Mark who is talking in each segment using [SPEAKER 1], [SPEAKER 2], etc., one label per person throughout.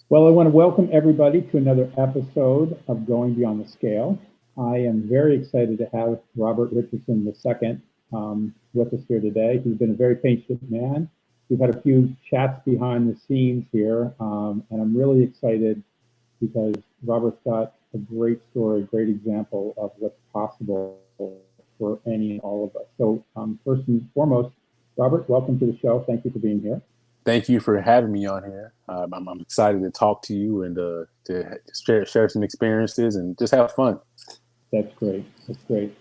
[SPEAKER 1] Well, I want to welcome everybody to another episode of Going Beyond the Scale. I am very excited to have Robert Richardson II with us here today. He's been a very patient man. We've had a few chats behind the scenes here, and I'm really excited because Robert's got a great story, great example of what's possible for any and all of us. So, first and foremost, Robert, welcome to the show. Thank you for being here.
[SPEAKER 2] Thank you for having me on here. I'm excited to talk to you and to share some experiences and just have fun.
[SPEAKER 1] That's great. That's great.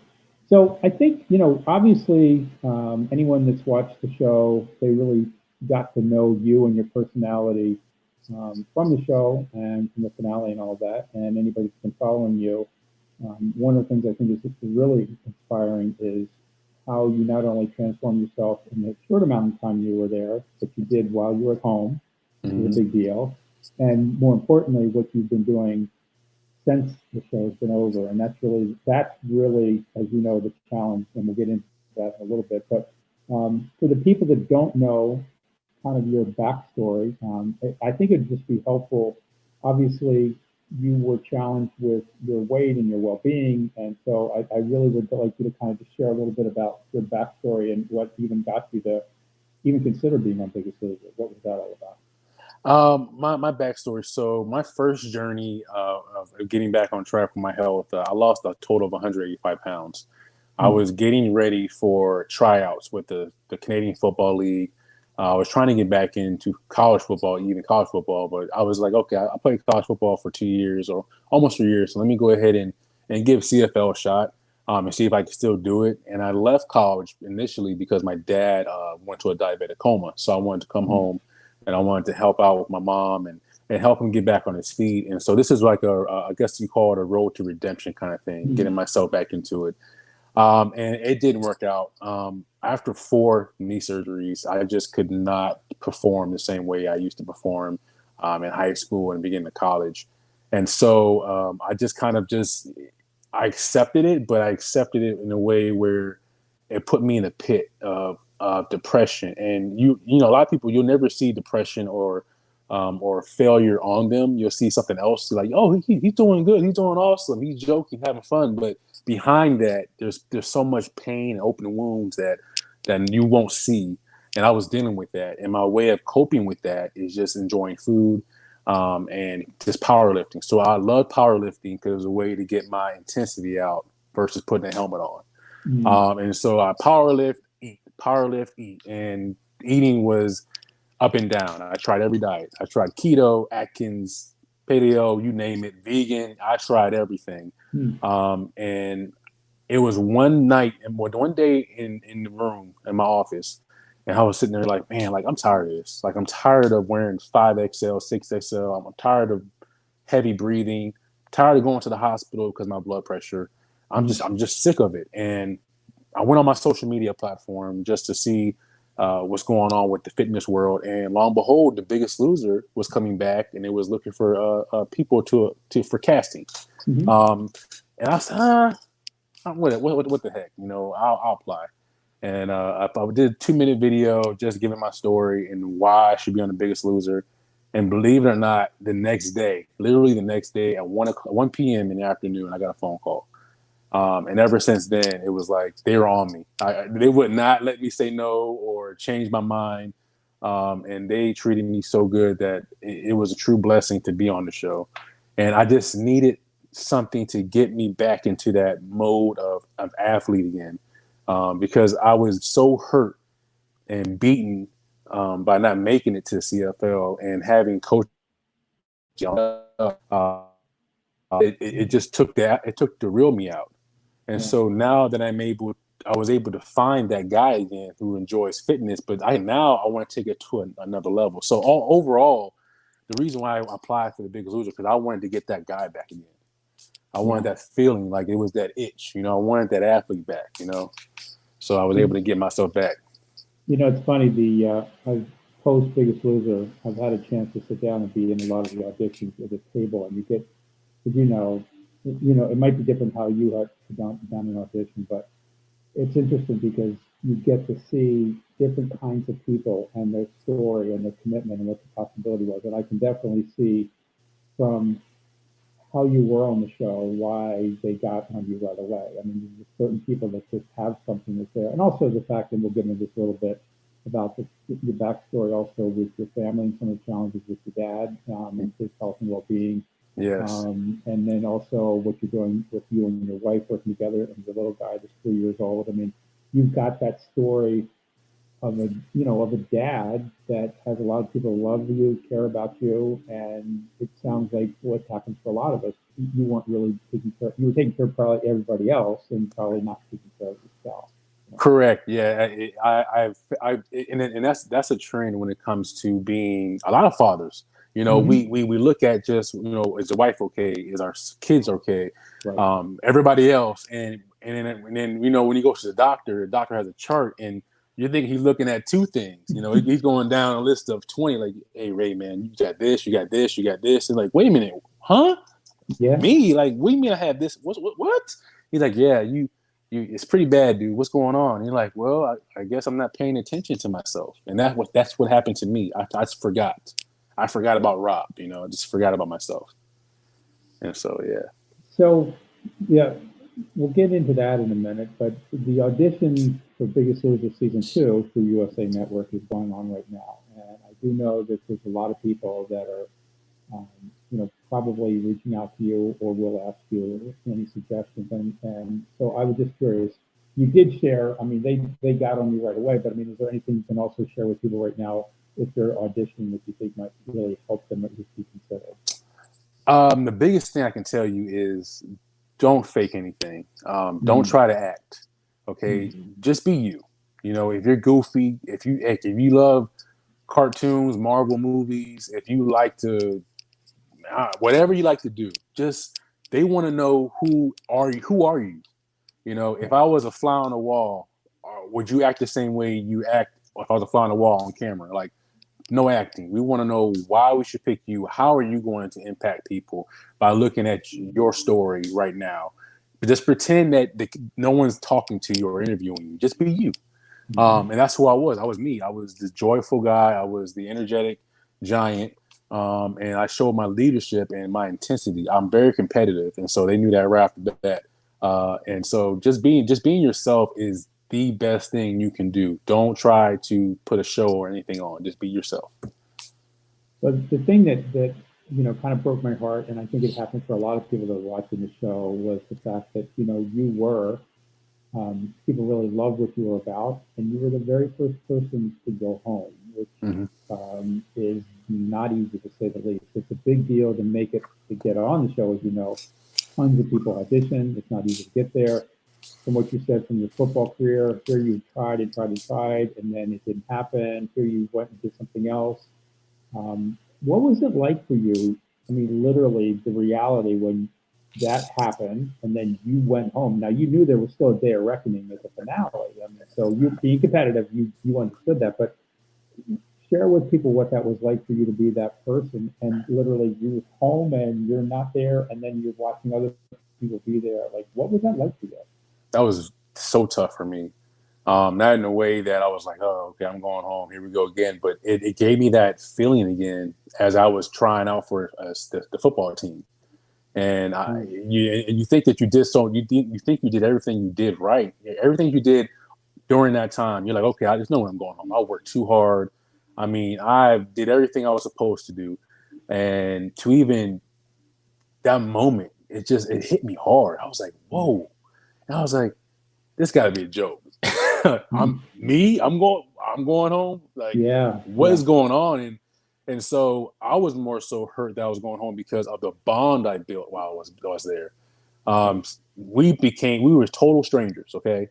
[SPEAKER 1] So I think, obviously, anyone that's watched the show, they really got to know you and your personality from the show and from the finale and all of that. And anybody that's been following you, one of the things I think is really inspiring is how you not only transformed yourself in the short amount of time you were there, but you did while you were at home, which is a
[SPEAKER 2] Hmm.
[SPEAKER 1] big deal. And more importantly, what you've been doing since the show's been over. And that's really, as you know, the challenge. And we'll get into that in a little bit. But for the people that don't know kind of your backstory, I think it'd just be helpful. Obviously, you were challenged with your weight and your well-being, and so I really would like you to kind of just share a little bit about your backstory and what even got you to even consider being on Biggest Loser. What was that all about?
[SPEAKER 2] My backstory. So my first journey of getting back on track with my health, I lost a total of 185 pounds. I
[SPEAKER 1] Hmm.
[SPEAKER 2] was getting ready for tryouts with the Canadian Football League. I was trying to get back into college football, even college football, but I was like, okay, I played college football for 2 years or almost 3 years. So let me go ahead and give CFL a shot and see if I can still do it. And I left college initially because my dad went to a diabetic coma. So I wanted to come
[SPEAKER 1] Hmm.
[SPEAKER 2] home and I wanted to help out with my mom and help him get back on his feet. And so this is like I guess you call it a road to redemption kind of thing,
[SPEAKER 1] Hmm.
[SPEAKER 2] getting myself back into it. And it didn't work out. After four knee surgeries, I just could not perform the same way I used to perform in high school and beginning of college. And so I just kind of just I accepted it, but I accepted it in a way where it put me in a pit of depression. And you know, a lot of people, you'll never see depression or failure on them. You'll see something else like, oh, he's doing good, he's doing awesome, he's joking, having fun. But behind that, there's so much pain and open wounds that you won't see. And I was dealing with that, and my way of coping with that is just enjoying food and just powerlifting. So I love powerlifting because it was a way to get my intensity out versus putting a helmet on.
[SPEAKER 1] Hmm.
[SPEAKER 2] And so I power lift, eat. And eating was up and down. I tried every diet. I tried keto, Atkins, paleo, you name it, vegan. I tried everything.
[SPEAKER 1] Hmm.
[SPEAKER 2] And it was one night and one day in the room in my office. And I was sitting there like, man, like I'm tired of this. Like I'm tired of wearing 5XL, 6XL. I'm tired of heavy breathing, tired of going to the hospital because my blood pressure.
[SPEAKER 1] Hmm.
[SPEAKER 2] I'm just sick of it. And I went on my social media platform just to see what's going on with the fitness world, and lo and behold, The Biggest Loser was coming back, and it was looking for people to for casting.
[SPEAKER 1] Hmm.
[SPEAKER 2] Um, and I said, what the heck, I'll apply. And I did a 2 minute video just giving my story and why I should be on The Biggest Loser. And believe it or not, the next day, literally the next day at 1 p.m. in the afternoon, I got a phone call. And ever since then, it was like they were on me. They would not let me say no or change my mind. And they treated me so good that it was a true blessing to be on the show. And I just needed something to get me back into that mode of athlete again, because I was so hurt and beaten by not making it to the CFL and having coach. It just took the real me out. And
[SPEAKER 1] Yeah.
[SPEAKER 2] so now that I was able to find that guy again who enjoys fitness, but I want to take it to another level. So overall, the reason why I applied for The Biggest Loser because I wanted to get that guy back again. I wanted
[SPEAKER 1] Yeah.
[SPEAKER 2] that feeling, like it was that itch, I wanted that athlete back. So I was able to get myself back.
[SPEAKER 1] It's funny. I've post Biggest Loser. I've had a chance to sit down and be in a lot of the auditions at the table, and you get, you know, it might be different how you have done an audition, but it's interesting because you get to see different kinds of people and their story and their commitment and what the possibility was. And I can definitely see from how you were on the show, why they got on you right away. I mean, there's certain people that just have something that's there. And also the fact, and we'll get into this a little bit, about your backstory also with your family and some of the challenges with your dad and his health and well-being.
[SPEAKER 2] Yes.
[SPEAKER 1] And then also what you're doing with you and your wife working together and your little guy that's 3 years old. I mean, you've got that story of a dad that has a lot of people love you, care about you, and it sounds like what happens for a lot of us. You weren't really taking care. You were taking care of probably everybody else, and probably not taking care of yourself.
[SPEAKER 2] Correct. Yeah. And that's a trend when it comes to being a lot of fathers.
[SPEAKER 1] Mm-hmm.
[SPEAKER 2] We look at just, is the wife okay? Is our kids okay?
[SPEAKER 1] Right.
[SPEAKER 2] Everybody else. And then, when he goes to the doctor has a chart and you think he's looking at two things. He's going down a list of 20, like, hey, Ray, man, you got this, you got this, you got this. And like, wait a minute, huh?
[SPEAKER 1] Yeah.
[SPEAKER 2] Me? Like, what do you mean I have this? What? He's like, yeah, it's pretty bad, dude. What's going on? And you're like, well, I guess I'm not paying attention to myself. And that's what happened to me. I just forgot. I forgot about Rob, I just forgot about myself. And so, yeah.
[SPEAKER 1] So, yeah, we'll get into that in a minute. But the audition for Biggest Loser season 2 through USA Network is going on right now, and I do know that there's a lot of people that are probably reaching out to you or will ask you any suggestions. And so I was just curious. You did share. I mean, they got on you right away, but I mean, is there anything you can also share with people right now if they're auditioning that you think might really help them at least be considered?
[SPEAKER 2] The biggest thing I can tell you is don't fake anything. Don't
[SPEAKER 1] Mm,
[SPEAKER 2] try to act. Okay,
[SPEAKER 1] mm,
[SPEAKER 2] just be you. If you're goofy, if you love cartoons, Marvel movies, if you like to whatever you like to do, just they want to know who are you. If
[SPEAKER 1] right.
[SPEAKER 2] I was a fly on the wall, would you act the same way you act if I was a fly on the wall on camera? Like, no acting. We want to know why we should pick you. How are you going to impact people by looking at your story right now? But just pretend that no one's talking to you or interviewing you. Just be you.
[SPEAKER 1] Mm-hmm.
[SPEAKER 2] And that's who I was. I was me. I was the joyful guy. I was the energetic giant. And I showed my leadership and my intensity. I'm very competitive, and so they knew that right off the bat. And so just being yourself is the best thing you can do. Don't try to put a show or anything on. Just be yourself.
[SPEAKER 1] But the thing that kind of broke my heart, and I think it happened for a lot of people that were watching the show, was the fact that you were people really loved what you were about, and you were the very first person to go home, which
[SPEAKER 2] Mm-hmm.
[SPEAKER 1] is not easy to say the least. It's a big deal to make it to get on the show, as you know. Tons of people audition. It's not easy to get there. From what you said from your football career, here you tried and tried and tried, and then it didn't happen. Here you went and did something else. What was it like for you? I mean, literally, the reality when that happened, and then you went home. Now you knew there was still a day of reckoning at the finale. I mean, so you being competitive, you understood that. But share with people what that was like for you to be that person, and literally you're home and you're not there, and then you're watching other people be there. Like, what was that like for you?
[SPEAKER 2] That was so tough for me. Not in a way that I was like, oh, okay, I'm going home. Here we go again. But it gave me that feeling again as I was trying out for the football team. And
[SPEAKER 1] Mm,
[SPEAKER 2] you think that you did so you think you did everything you did right, everything you did during that time. You're like, okay, I just know when I'm going home. I worked too hard. I mean, I did everything I was supposed to do, and to even that moment, it hit me hard. I was like,
[SPEAKER 1] mm,
[SPEAKER 2] whoa, and I was like, this got to be a joke.
[SPEAKER 1] mm.
[SPEAKER 2] I'm going home. Like,
[SPEAKER 1] Yeah,
[SPEAKER 2] what
[SPEAKER 1] yeah.
[SPEAKER 2] is going on? And so I was more so hurt that I was going home because of the bond I built while I was there.
[SPEAKER 1] Right.
[SPEAKER 2] We were total strangers. Okay.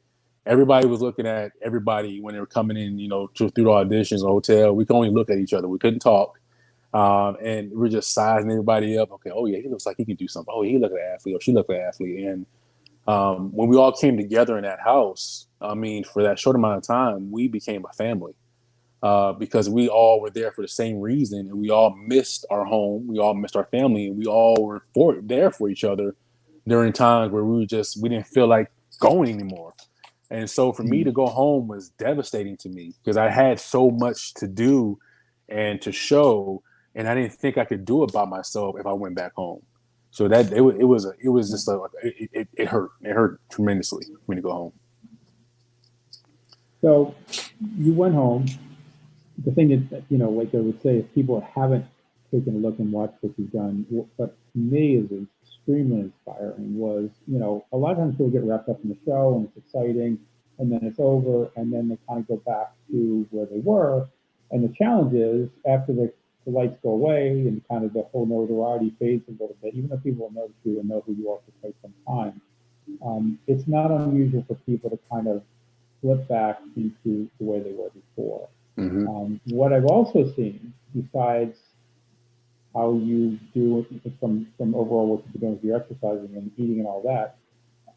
[SPEAKER 2] Everybody was looking at everybody when they were coming in, through the auditions, the hotel. We could only look at each other. We couldn't talk. And we're just sizing everybody up. Okay. Oh yeah. He looks like he can do something. Oh, he looked like an athlete. Oh, she looked like an athlete. And when we all came together in that house, I mean, for that short amount of time, we became a family because we all were there for the same reason, and we all missed our home, we all missed our family, and we all were there for each other during times where we didn't feel like going anymore. And so for me
[SPEAKER 1] Mm.
[SPEAKER 2] to go home was devastating to me because I had so much to do and to show, and I didn't think I could do it by myself if I went back home. So that it was just it hurt. It hurt tremendously for me to go home.
[SPEAKER 1] So you went home. The thing is, that, like I would say, if people haven't taken a look and watched what you've done, what to me is extremely inspiring was, a lot of times people get wrapped up in the show and it's exciting, and then it's over, and then they kind of go back to where they were. And the challenge is after the lights go away and kind of the whole notoriety fades a little bit, even though people will notice you and know who you are for quite some time, it's not unusual for people to kind of flip back into the way they were before.
[SPEAKER 2] Mm-hmm.
[SPEAKER 1] What I've also seen, besides how you do from overall what you've been doing with your exercising and eating and all that,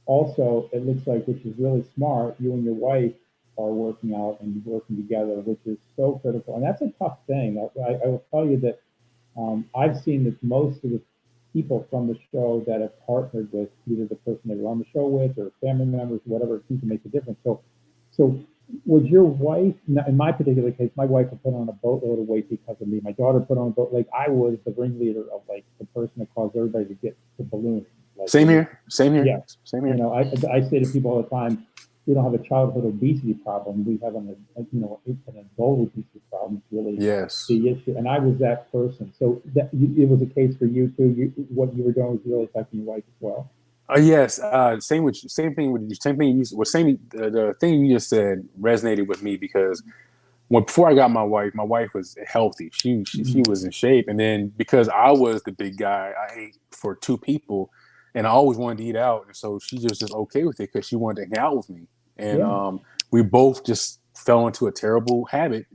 [SPEAKER 1] also it looks like, which is really smart, you and your wife are working out and working together, which is so critical. And that's a tough thing. I will tell you that I've seen that most of the people from the show that have partnered with either the person they were on the show with or family members, whatever it seems to make a difference. So was your wife, in my particular case, my wife had put on a boatload of weight because of me. My daughter put on a boat, like I was the ringleader of like the person that caused everybody to get the balloon. Like
[SPEAKER 2] Same here. Same here.
[SPEAKER 1] yeah,
[SPEAKER 2] Same here.
[SPEAKER 1] I say to people all the time, we don't have a childhood obesity problem. We have an adult obesity problem. It's really
[SPEAKER 2] Yes.
[SPEAKER 1] the issue. And I was that person. So it was a case for you too. What you were doing was really affecting your wife as well.
[SPEAKER 2] Yes. Same thing with you. Same thing. The thing you just said resonated with me because before I got my wife was healthy. She
[SPEAKER 1] Mm-hmm.
[SPEAKER 2] was in shape, and then because I was the big guy, I ate for two people, and I always wanted to eat out, and so she was just okay with it because she wanted to hang out with me, and
[SPEAKER 1] Yeah.
[SPEAKER 2] we both just fell into a terrible habit.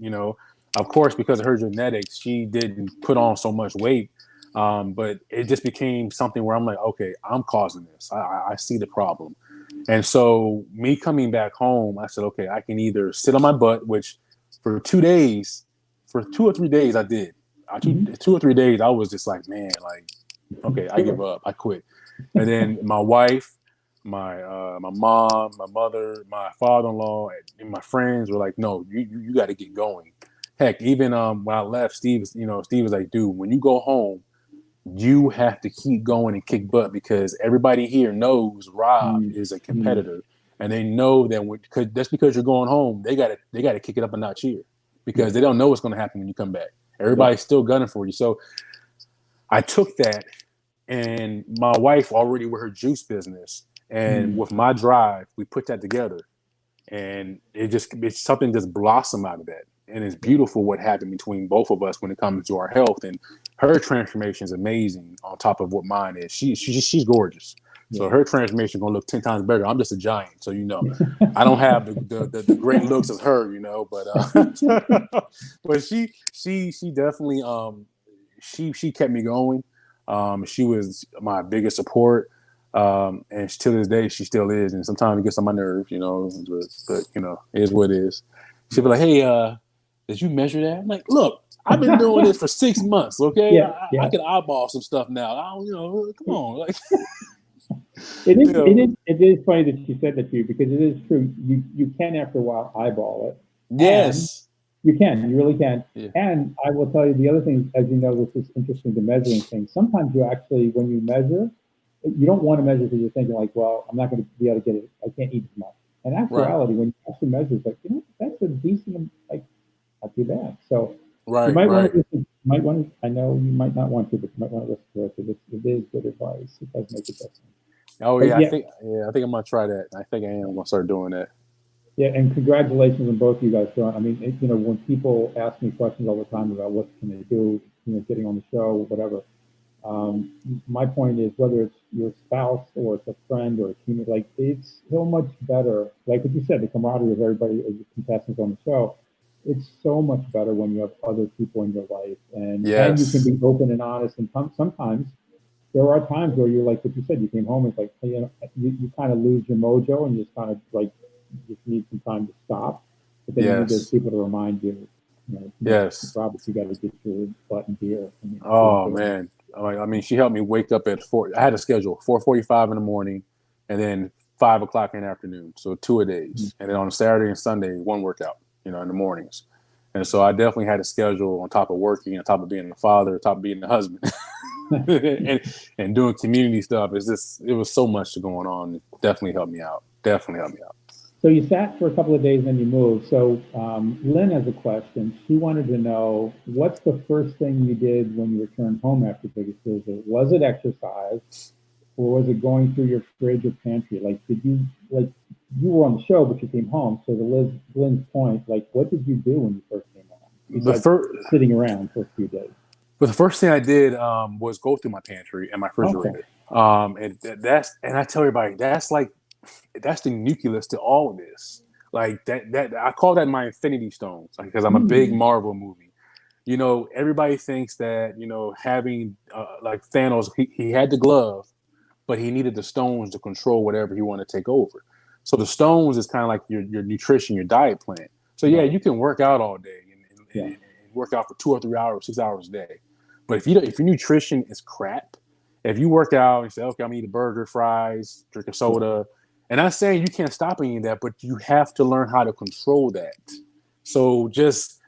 [SPEAKER 2] Of course, because of her genetics, she didn't put on so much weight, but it just became something where I'm like, okay, I'm causing this. I see the problem, and so me coming back home, I said, okay, I can either sit on my butt, which for 2 days, for 2 or 3 days, I did.
[SPEAKER 1] Mm-hmm.
[SPEAKER 2] 2 or 3 days, I was just like, man, like, okay, I give
[SPEAKER 1] Sure.
[SPEAKER 2] up, I quit. And then my wife, my mom, my mother, my father-in-law, and my friends were like, no, you got to get going. Heck, even when I left, Steve was like, dude, when you go home, you have to keep going and kick butt because everybody here knows Rob is a
[SPEAKER 1] Mm-hmm.
[SPEAKER 2] competitor, and they know that just because you're going home, they gotta kick it up a notch here
[SPEAKER 1] Yeah.
[SPEAKER 2] because they don't know what's going to happen when you come back.
[SPEAKER 1] Yeah.
[SPEAKER 2] Everybody's still gunning for you. So I took that, and my wife already with her juice business, and
[SPEAKER 1] Mm-hmm.
[SPEAKER 2] with my drive, we put that together, and it's something just blossomed out of that, and it's
[SPEAKER 1] Yeah.
[SPEAKER 2] beautiful what happened between both of us when it comes to our health. And her transformation is amazing on top of what mine is. She's gorgeous, so
[SPEAKER 1] Yeah.
[SPEAKER 2] her transformation is gonna look 10 times better. I'm just a giant, so I don't have the great looks as her, but but she definitely she kept me going. She was my biggest support. And to this day, she still is. And sometimes it gets on my nerves, but it is what it is. She'll be like, hey, did you measure that? I'm like, look, I've been doing this for 6 months. Okay.
[SPEAKER 1] Yeah.
[SPEAKER 2] I
[SPEAKER 1] Yeah.
[SPEAKER 2] can eyeball some stuff now. I don't, come on. Like,
[SPEAKER 1] It is,
[SPEAKER 2] you
[SPEAKER 1] it
[SPEAKER 2] know,
[SPEAKER 1] is, it is funny that she said that to you because it is true. You can after a while eyeball it, and
[SPEAKER 2] yes.
[SPEAKER 1] you really can.
[SPEAKER 2] Yeah.
[SPEAKER 1] And I will tell you the other thing, as you know, this is interesting to measuring things. Sometimes you actually, when you measure, you don't want to measure because you're thinking like, well, I'm not going to be able to get it. I can't eat as much. In
[SPEAKER 2] Right.
[SPEAKER 1] actuality, when you actually measure, it's like, that's a decent, like, not too bad. So you
[SPEAKER 2] Right.
[SPEAKER 1] might want
[SPEAKER 2] Right.
[SPEAKER 1] to listen. You might want to. I know you might not want to, but you might want to listen to it because it is good advice. It does make a difference.
[SPEAKER 2] Oh
[SPEAKER 1] But
[SPEAKER 2] yeah. I
[SPEAKER 1] yeah,
[SPEAKER 2] think, I think I'm going to try that. I think I am going to start doing that.
[SPEAKER 1] yeah, and congratulations on both of you guys. I mean, when people ask me questions all the time about what can they do, getting on the show, whatever. My point is whether it's your spouse or it's a friend or a teammate, like it's so much better. Like what you said, the camaraderie of everybody, as the contestants on the show, it's so much better when you have other people in your life, and you can
[SPEAKER 2] Yes.
[SPEAKER 1] be open and honest. And sometimes there are times where you're like what you said, you came home, it's like you kind of lose your mojo and you just kind of like you just need some time to stop. But then you need those
[SPEAKER 2] Yes.
[SPEAKER 1] people to remind you,
[SPEAKER 2] Yes.
[SPEAKER 1] Robert, you got to get your butt in gear. I mean, it's really
[SPEAKER 2] Oh
[SPEAKER 1] important.
[SPEAKER 2] man. I mean, she helped me wake up at 4. I had a schedule 4:45 in the morning, and then 5 o'clock in the afternoon. So 2 a days.
[SPEAKER 1] Mhm.
[SPEAKER 2] And then on Saturday and Sunday, one workout, in the mornings. And so I definitely had a schedule on top of working, on top of being a father, on top of being a husband, and doing community stuff. It was so much going on. It definitely helped me out. Definitely helped me out.
[SPEAKER 1] So you sat for a couple of days and then you moved. So Lynn has a question. She wanted to know, what's the first thing you did when you returned home after your biggest visit? Was it exercise, or was it going through your fridge or pantry? Like, did you, like, you were on the show, but you came home. So to Lynn's point, like, what did you do when you first came home
[SPEAKER 2] The
[SPEAKER 1] besides
[SPEAKER 2] first,
[SPEAKER 1] sitting around for a few days?
[SPEAKER 2] but the first thing I did was go through my pantry and my
[SPEAKER 1] Okay.
[SPEAKER 2] refrigerator. And I tell everybody that's the nucleus to all of this. Like that I call that my infinity stones, because I'm a big
[SPEAKER 1] Hmm.
[SPEAKER 2] Marvel movie. Everybody thinks that having like Thanos, he had the glove, but he needed the stones to control whatever he wanted to take over. So the stones is kind of like your nutrition, your diet plan. So yeah,
[SPEAKER 1] Right.
[SPEAKER 2] you can work out all day
[SPEAKER 1] Yeah.
[SPEAKER 2] and work out for 2 or 3 hours, 6 hours a day. But if your nutrition is crap, if you work out and say, okay, I'm gonna eat a burger, fries, drink a
[SPEAKER 1] Yeah.
[SPEAKER 2] soda, and I'm saying you can't stop any of that, but you have to learn how to control that. So just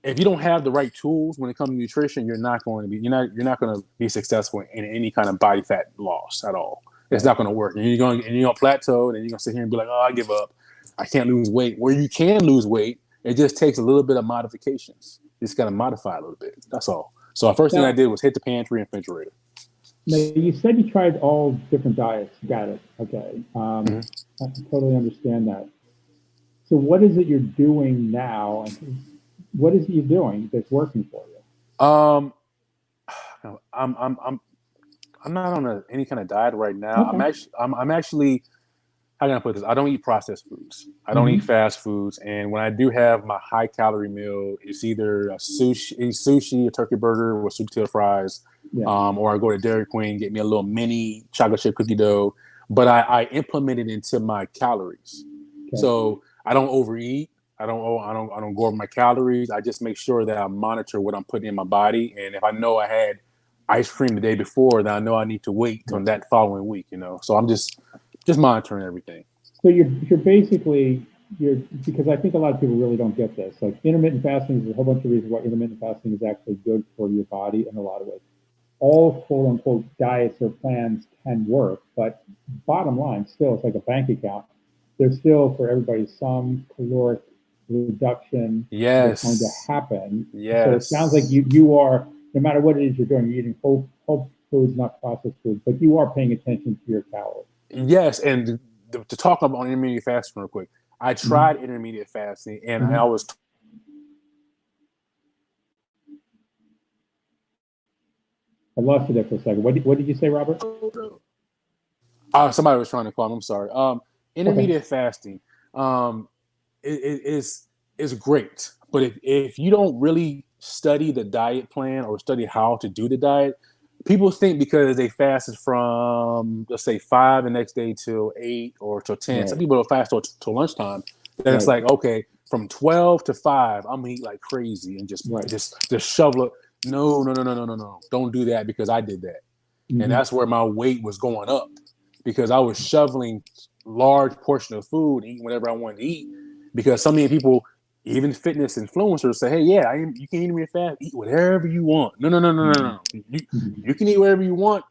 [SPEAKER 2] if you don't have the right tools when it comes to nutrition, you're not going to be successful in any kind of body fat loss at all. It's
[SPEAKER 1] Right.
[SPEAKER 2] not going to work, and you're going to plateau, and you're going to sit here and be like, oh, I give up. I can't lose weight. Where you can lose weight, it just takes a little bit of modifications. You just got to modify a little bit. That's all. So the first thing I
[SPEAKER 1] Now,
[SPEAKER 2] did was hit the pantry and refrigerator.
[SPEAKER 1] now, you said you tried all different diets. Got it. Okay.
[SPEAKER 2] Mm-hmm.
[SPEAKER 1] I can totally understand that. So what is it you're doing now? What is it you're doing that's working for you?
[SPEAKER 2] Um, I'm I'm I'm I'm not on any kind of diet right now.
[SPEAKER 1] Okay.
[SPEAKER 2] I'm actually, how can I put this? I don't eat processed foods. I don't eat
[SPEAKER 1] Hmm.
[SPEAKER 2] fast foods. And when I do have my high calorie meal, it's either a turkey burger with sweet potato fries,
[SPEAKER 1] Yeah.
[SPEAKER 2] or I go to Dairy Queen, get me a little mini chocolate chip cookie dough. But I implement it into my calories,
[SPEAKER 1] Okay.
[SPEAKER 2] so I don't overeat. I don't go over my calories. I just make sure that I monitor what I'm putting in my body. And if I know I had ice cream the day before, then I know I need to wait till
[SPEAKER 1] Yeah.
[SPEAKER 2] that following week. So I'm just monitoring everything.
[SPEAKER 1] So you're basically you're because I think a lot of people really don't get this. Like intermittent fasting is a whole bunch of reasons why intermittent fasting is actually good for your body in a lot of ways. All quote unquote diets or plans can work, but bottom line, still, it's like a bank account. There's still for everybody some caloric reduction that's going to
[SPEAKER 2] Yes.
[SPEAKER 1] happen. So it sounds like
[SPEAKER 2] Yes.
[SPEAKER 1] you are, no matter what it is you're doing, you're eating whole foods, not processed foods, but you are paying attention to your calories.
[SPEAKER 2] Yes. And to talk about intermediate fasting real quick, I
[SPEAKER 1] Mm-hmm.
[SPEAKER 2] tried intermediate fasting and I
[SPEAKER 1] Mm-hmm.
[SPEAKER 2] was
[SPEAKER 1] I lost you there for a second. What did you say, Robert?
[SPEAKER 2] told, somebody was trying to call me. I'm sorry.
[SPEAKER 1] Okay.
[SPEAKER 2] Intermediate fasting um, is great, but if you don't really study the diet plan or study how to do the diet, people think because they fasted from, let's say, 5 the next day till 8 or till 10. Some
[SPEAKER 1] Right.
[SPEAKER 2] people will fast till lunchtime. Then it's
[SPEAKER 1] Right.
[SPEAKER 2] like, okay, from 12 to 5, I'm gonna eat like crazy and
[SPEAKER 1] Right.
[SPEAKER 2] just shovel it. No, no, no, no, no, no, no. Don't do that, because I did that. And
[SPEAKER 1] Mm-hmm.
[SPEAKER 2] that's where my weight was going up, because I was shoveling large portion of food, eating whatever I wanted to eat. Because so many people, even fitness influencers, say, "Hey, yeah, you can eat me fast, eat whatever you want." No, no, no, no, no,
[SPEAKER 1] Mm-hmm.
[SPEAKER 2] no.
[SPEAKER 1] Mm-hmm.
[SPEAKER 2] You can eat whatever you want,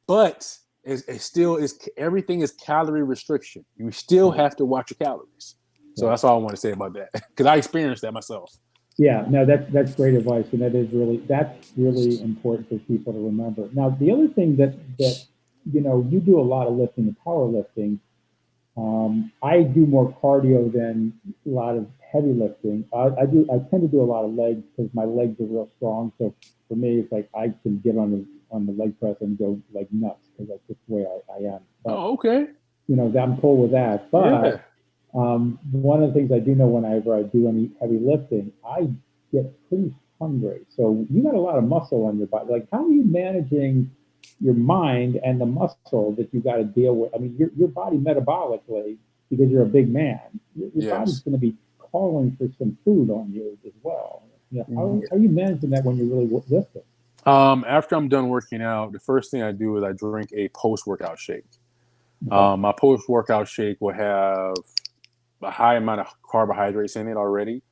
[SPEAKER 2] but it still is, everything is calorie restriction. You still
[SPEAKER 1] Right.
[SPEAKER 2] have to watch your calories. So
[SPEAKER 1] Right.
[SPEAKER 2] that's all I want to say about that, because I experienced that myself.
[SPEAKER 1] Yeah, no, that's great advice, and that's really important for people to remember. Now, the other thing that you do a lot of lifting and powerlifting. I do more cardio than a lot of heavy lifting. I tend to do a lot of legs because my legs are real strong. So for me, it's like I can get on the leg press and go like nuts because that's just the way I am. But
[SPEAKER 2] Oh, okay.
[SPEAKER 1] I'm cool with that.
[SPEAKER 2] Yeah.
[SPEAKER 1] But one of the things I do know whenever I do any heavy lifting, I get pretty hungry. So you got a lot of muscle on your body. Like, how are you managing your mind and the muscle that you got to deal with? I mean, your body metabolically, because you're a big man, your body's
[SPEAKER 2] Yes.
[SPEAKER 1] going to be calling for some food on you as well. How are you managing that when you're really lifting?
[SPEAKER 2] After I'm done working out, the first thing I do is I drink a post workout shake.
[SPEAKER 1] Okay.
[SPEAKER 2] My post workout shake will have a high amount of carbohydrates in it already,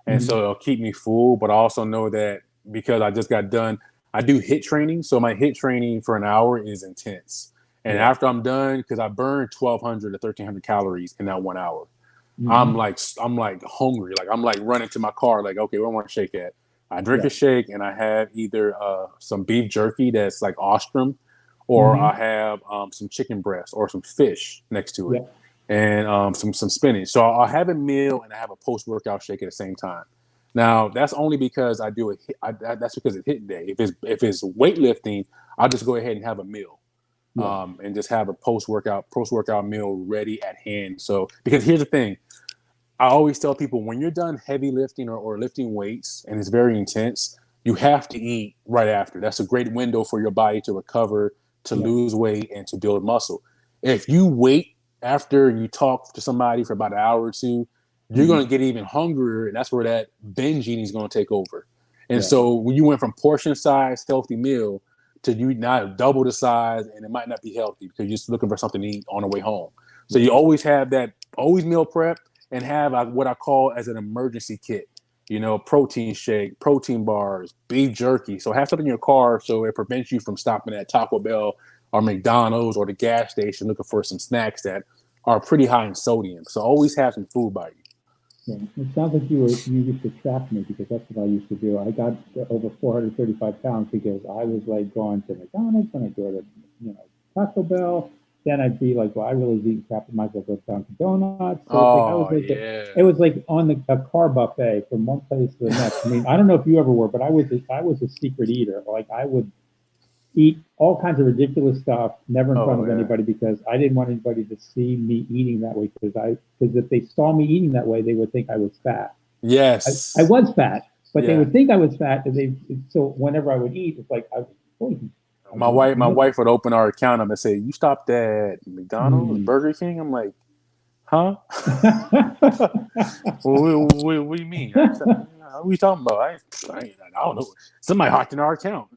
[SPEAKER 2] and
[SPEAKER 1] Mm-hmm.
[SPEAKER 2] so it'll keep me full. But I also know that because I just got done, I do HIIT training, so my HIIT training for an hour is intense. And
[SPEAKER 1] Yeah.
[SPEAKER 2] after I'm done, because I burn 1,200 to 1,300 calories in that 1 hour,
[SPEAKER 1] Mm-hmm.
[SPEAKER 2] I'm like hungry, like I'm like running to my car, like okay, where I want to shake at. I drink
[SPEAKER 1] Yeah.
[SPEAKER 2] a shake and I have either some beef jerky that's like ostrom, or
[SPEAKER 1] Mm-hmm.
[SPEAKER 2] I have some chicken breast or some fish next to it,
[SPEAKER 1] Yeah.
[SPEAKER 2] and some spinach. So I'll have a meal and I have a post workout shake at the same time. Now that's only because I do it. That's because it's hit day. If it's weightlifting, I'll just go ahead and have a meal,
[SPEAKER 1] Yeah.
[SPEAKER 2] and just have a post workout meal ready at hand. So because here's the thing, I always tell people when you're done heavy lifting or lifting weights and it's very intense, you have to eat right after. That's a great window for your body to recover, to
[SPEAKER 1] Yeah.
[SPEAKER 2] lose weight, and to build muscle. If you wait after you talk to somebody for about an hour or two, you're
[SPEAKER 1] Mm-hmm.
[SPEAKER 2] going to get even hungrier, and that's where that binge eating is going to take over. And
[SPEAKER 1] Yeah.
[SPEAKER 2] so when you went from portion size healthy meal to you now double the size, and it might not be healthy because you're just looking for something to eat on the way home. So
[SPEAKER 1] Yeah.
[SPEAKER 2] you always have that, always meal prep, and have what I call as an emergency kit. Protein shake, protein bars, beef jerky. So have something in your car so it prevents you from stopping at Taco Bell or McDonald's or the gas station looking for some snacks that are pretty high in sodium. So always have some food by you.
[SPEAKER 1] Yeah. It sounds like you used to trap me because that's what I used to do. I got over 435 pounds because I was like going to McDonald's and I'd go to, Taco Bell. Then I'd be like, well, I really was eating crap. I might as well go down to donuts. So it's like I was
[SPEAKER 2] Oh
[SPEAKER 1] like, it
[SPEAKER 2] yeah.
[SPEAKER 1] was like on a car buffet from one place to the next. I mean, I don't know if you ever were, but I was a secret eater. Like I would eat all kinds of ridiculous stuff, never in front
[SPEAKER 2] Oh
[SPEAKER 1] of
[SPEAKER 2] yeah.
[SPEAKER 1] anybody because I didn't want anybody to see me eating that way because if they saw me eating that way, they would think I was fat. I
[SPEAKER 2] Yes.
[SPEAKER 1] was fat, but they
[SPEAKER 2] Yeah.
[SPEAKER 1] would think I was fat, and so whenever I would eat, it's like I was poisoned. I
[SPEAKER 2] My
[SPEAKER 1] was
[SPEAKER 2] wife, my
[SPEAKER 1] like,
[SPEAKER 2] wife would open our account up and say, "You stopped at McDonald's,
[SPEAKER 1] mm.
[SPEAKER 2] Burger King." I'm like, "Huh? What do you mean? What are you talking about? I don't know. Somebody hacked in our account."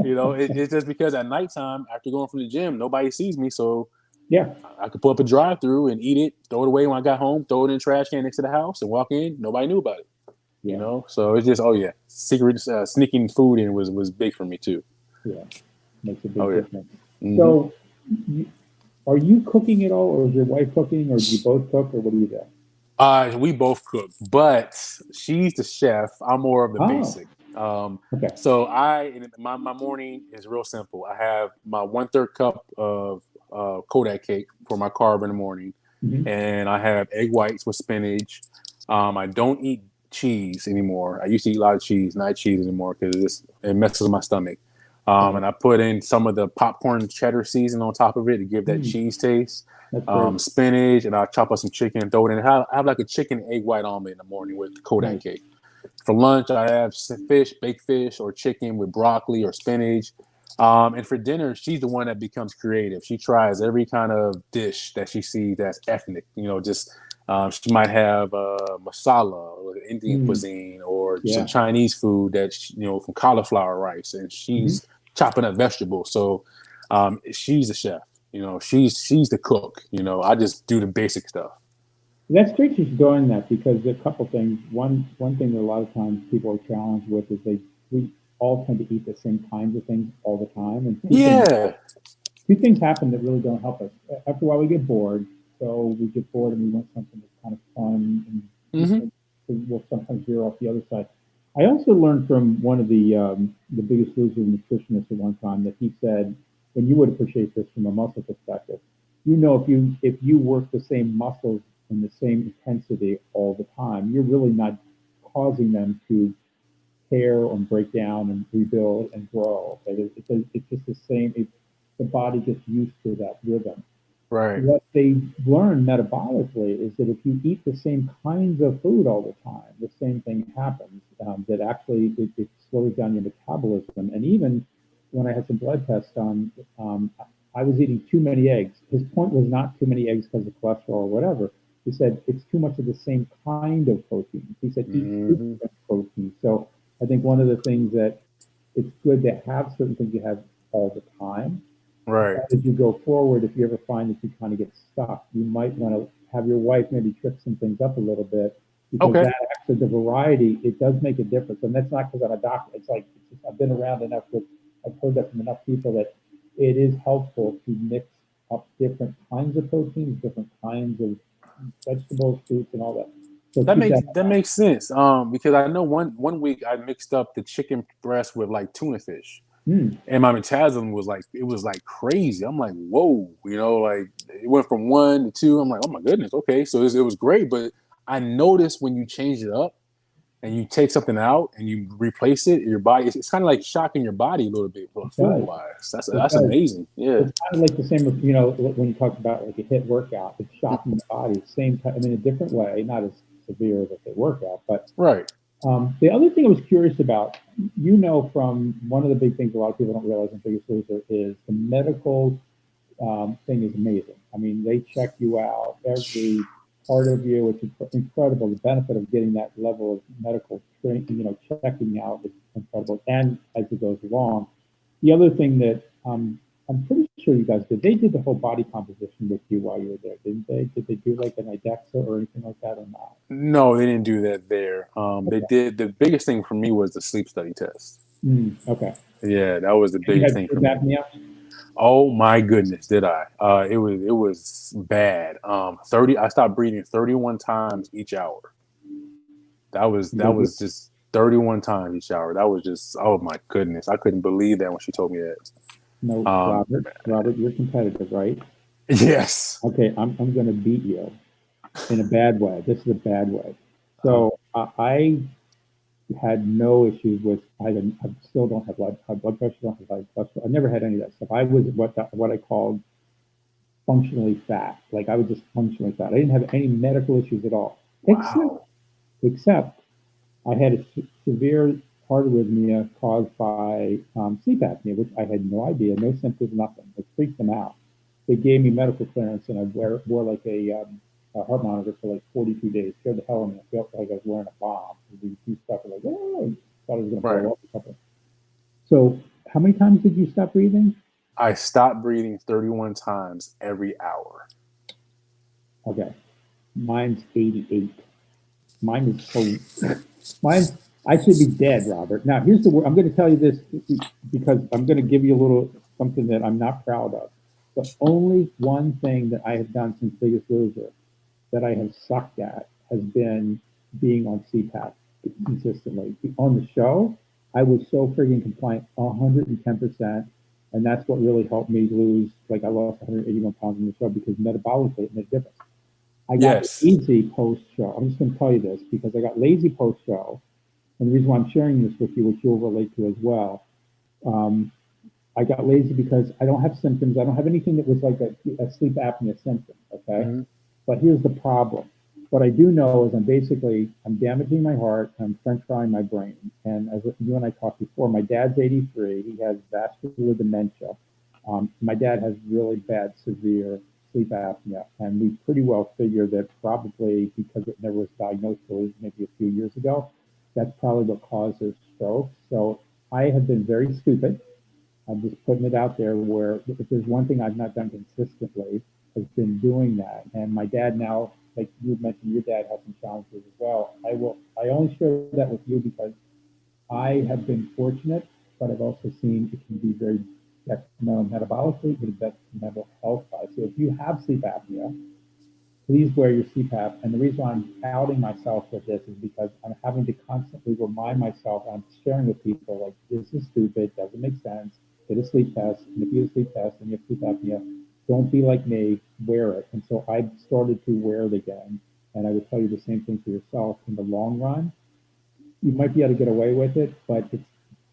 [SPEAKER 2] It's just because at nighttime, after going from the gym, nobody sees me, so
[SPEAKER 1] Yeah,
[SPEAKER 2] I could pull up a drive-through and eat it, throw it away when I got home, throw it in the trash can next to the house, and walk in. Nobody knew about it.
[SPEAKER 1] yeah,
[SPEAKER 2] So it's just, oh yeah, secret sneaking food in was big for me too.
[SPEAKER 1] yeah. Makes a
[SPEAKER 2] Oh
[SPEAKER 1] big
[SPEAKER 2] yeah.
[SPEAKER 1] difference.
[SPEAKER 2] hmm
[SPEAKER 1] So, you, are you cooking at all, or is your wife cooking, or do you both cook, or what do you do?
[SPEAKER 2] We both cook, but she's the chef. I'm more of the
[SPEAKER 1] Oh,
[SPEAKER 2] basic. Um,
[SPEAKER 1] okay.
[SPEAKER 2] so my morning is real simple. I have my 1/3 cup of Kodak cake for my carb in the morning,
[SPEAKER 1] Hmm.
[SPEAKER 2] and I have egg whites with spinach. I don't eat cheese anymore. I used to eat a lot of cheese, not cheese anymore because it messes with my stomach.
[SPEAKER 1] Right.
[SPEAKER 2] And I put in some of the popcorn cheddar season on top of it to give that
[SPEAKER 1] Mm,
[SPEAKER 2] cheese taste.
[SPEAKER 1] that's great.
[SPEAKER 2] Spinach, and I'll chop up some chicken and throw it in. I have like a chicken egg white omelet in the morning with Kodak
[SPEAKER 1] Nice.
[SPEAKER 2] cake. For lunch, I have fish, baked fish, or chicken with broccoli or spinach. And for dinner, she's the one that becomes creative. She tries every kind of dish that she sees that's ethnic. Just she might have masala or Indian
[SPEAKER 1] Mm,
[SPEAKER 2] cuisine or some
[SPEAKER 1] yeah.
[SPEAKER 2] Chinese food that's from cauliflower rice, and
[SPEAKER 1] Hmm.
[SPEAKER 2] she's chopping up vegetables. So she's the chef. She's the cook. I just do the basic stuff.
[SPEAKER 1] That's great she's doing that because a couple things. One thing that a lot of times people are challenged with is we all tend to eat the same kinds of things all the time, and
[SPEAKER 2] Yeah.
[SPEAKER 1] two things happen that really don't help us. After a while, we get bored. So we get bored and we want something that's kind of fun,
[SPEAKER 2] hmm
[SPEAKER 1] and we'll sometimes veer off the other side. I also learned from one of the biggest loser nutritionists at one time that he said, and you would appreciate this from a muscle perspective. If you work the same muscles in the same intensity all the time, you're really not causing them to tear and break down and rebuild and grow. It's just the same. The body gets used to that rhythm.
[SPEAKER 2] Right.
[SPEAKER 1] What they learn metabolically is that if you eat the same kinds of food all the time, the same thing happens. That actually it slows down your metabolism. And even when I had some blood tests done, I was eating too many eggs. His point was not too many eggs because of cholesterol or whatever. He said it's too much of the same kind of protein. He said eat
[SPEAKER 2] hmm
[SPEAKER 1] different protein. So I think one of the things that it's good to have certain things you have all the time,
[SPEAKER 2] Right.
[SPEAKER 1] As you go forward, if you ever find that you kind of get stuck, you might want to have your wife maybe trick some things up a little bit because
[SPEAKER 2] Okay.
[SPEAKER 1] that actually, the variety, it does make a difference. And that's not because I'm a doctor. It's like, I've been around enough with, I've heard that from enough people that it is helpful to mix up different kinds of proteins, different kinds of vegetables, fruits, and all that. So
[SPEAKER 2] That
[SPEAKER 1] keep
[SPEAKER 2] makes
[SPEAKER 1] that
[SPEAKER 2] that makes sense. Because I know one week I mixed up the chicken breast with like tuna fish,
[SPEAKER 1] in mind.
[SPEAKER 2] and my metabolism was like it was like crazy. I'm like, whoa, like it went from 1 to 2. I'm like, oh my goodness, okay. So it was great, but I noticed when you change it up and you take something out and you replace it, your body it's kind of like shocking your body a little bit,
[SPEAKER 1] It
[SPEAKER 2] food
[SPEAKER 1] does.
[SPEAKER 2] wise.
[SPEAKER 1] It
[SPEAKER 2] That's
[SPEAKER 1] does.
[SPEAKER 2] amazing. Yeah.
[SPEAKER 1] It's kind of like the same with, when you talk about like a hit workout, it's shocking the body, same time, I mean, a different way, not as severe as a workout. But
[SPEAKER 2] Right.
[SPEAKER 1] the other thing I was curious about, from one of the big things a lot of people don't realize in Biggest Loser is the medical thing is amazing. I mean, they check you out every part of you. It's incredible. The benefit of getting that level of medical training, checking out is incredible. And as it goes along, the other thing that I'm pretty sure you guys did, they did the whole body composition with you while you were there, didn't they? Did they do like an IDEXA or anything like that or not?
[SPEAKER 2] No, they didn't do that there. They
[SPEAKER 1] Okay.
[SPEAKER 2] did the biggest thing for me was the sleep study test.
[SPEAKER 1] Okay.
[SPEAKER 2] Yeah, that was the
[SPEAKER 1] And you
[SPEAKER 2] biggest
[SPEAKER 1] had
[SPEAKER 2] thing for
[SPEAKER 1] sleep
[SPEAKER 2] me.
[SPEAKER 1] apnea?
[SPEAKER 2] Oh my goodness, did I? It was bad. 30. I stopped breathing 31 times each hour. That was just 31 times each hour. That was just oh my goodness. I couldn't believe that when she told me that.
[SPEAKER 1] No, Robert, you're competitive, right?
[SPEAKER 2] Yes.
[SPEAKER 1] Okay, I'm going to beat you in a bad way. This is a bad way.
[SPEAKER 2] Uh,
[SPEAKER 1] So I had no issues with. I still don't have high blood pressure. Don't have high cholesterol. I never had any of that stuff. I was what I called functionally fat. Like I was just functionally fat. I didn't have any medical issues at all, except
[SPEAKER 2] wow.
[SPEAKER 1] except I had a severe heart arrhythmia caused by sleep apnea, which I had no idea, no symptoms, nothing. It freaked them out. They gave me medical clearance, and I wore like a heart monitor for like 42 days. Scared the hell out of me. I felt like I was wearing a bomb. These two stuff were like, oh, thought I was going to
[SPEAKER 2] Right.
[SPEAKER 1] blow up or something. So, how many times did you stop breathing?
[SPEAKER 2] I stopped breathing 31 times every hour.
[SPEAKER 1] Okay, mine's 88. Mine is so Mine's, I should be dead, Robert. Now, here's the word. I'm going to tell you this because I'm going to give you a little something that I'm not proud of. The only one thing that I have done since Biggest Loser that I have sucked at has been being on CPAP consistently. On the show, I was so freaking compliant, 110%. And that's what really helped me lose, like I lost 181 pounds in the show because metabolically it made a difference. I got
[SPEAKER 2] Yes.
[SPEAKER 1] lazy post show. I'm just going to tell you this because I got lazy post show. And the reason why I'm sharing this with you, which you'll relate to as well, um, I got lazy because I don't have symptoms. I don't have anything that was like a sleep apnea symptom. Okay.
[SPEAKER 2] Mm-hmm.
[SPEAKER 1] But here's the problem. What I do know is I'm damaging my heart. I'm French frying my brain. And as you and I talked before, my dad's 83. He has vascular dementia. My dad has really bad, severe sleep apnea. And we pretty well figured that probably because it never was diagnosed till maybe a few years ago, that's probably what caused his stroke. So I have been very stupid. I'm just putting it out there where if there's one thing I've not done consistently, has been doing that. And my dad now, like you mentioned, your dad has some challenges as well. I only share that with you because I have been fortunate, but I've also seen it can be very detrimental metabolically, but detrimental health wise. So if you have sleep apnea, please wear your CPAP. And the reason why I'm outing myself with this is because I'm having to constantly remind myself, and I'm sharing with people, like, this is stupid, doesn't make sense. Get a sleep test. And if you get a sleep test and you have sleep apnea, don't be like me, wear it. And so I started to wear it again. And I would tell you the same thing for yourself. In the long run, you might be able to get away with it, but it's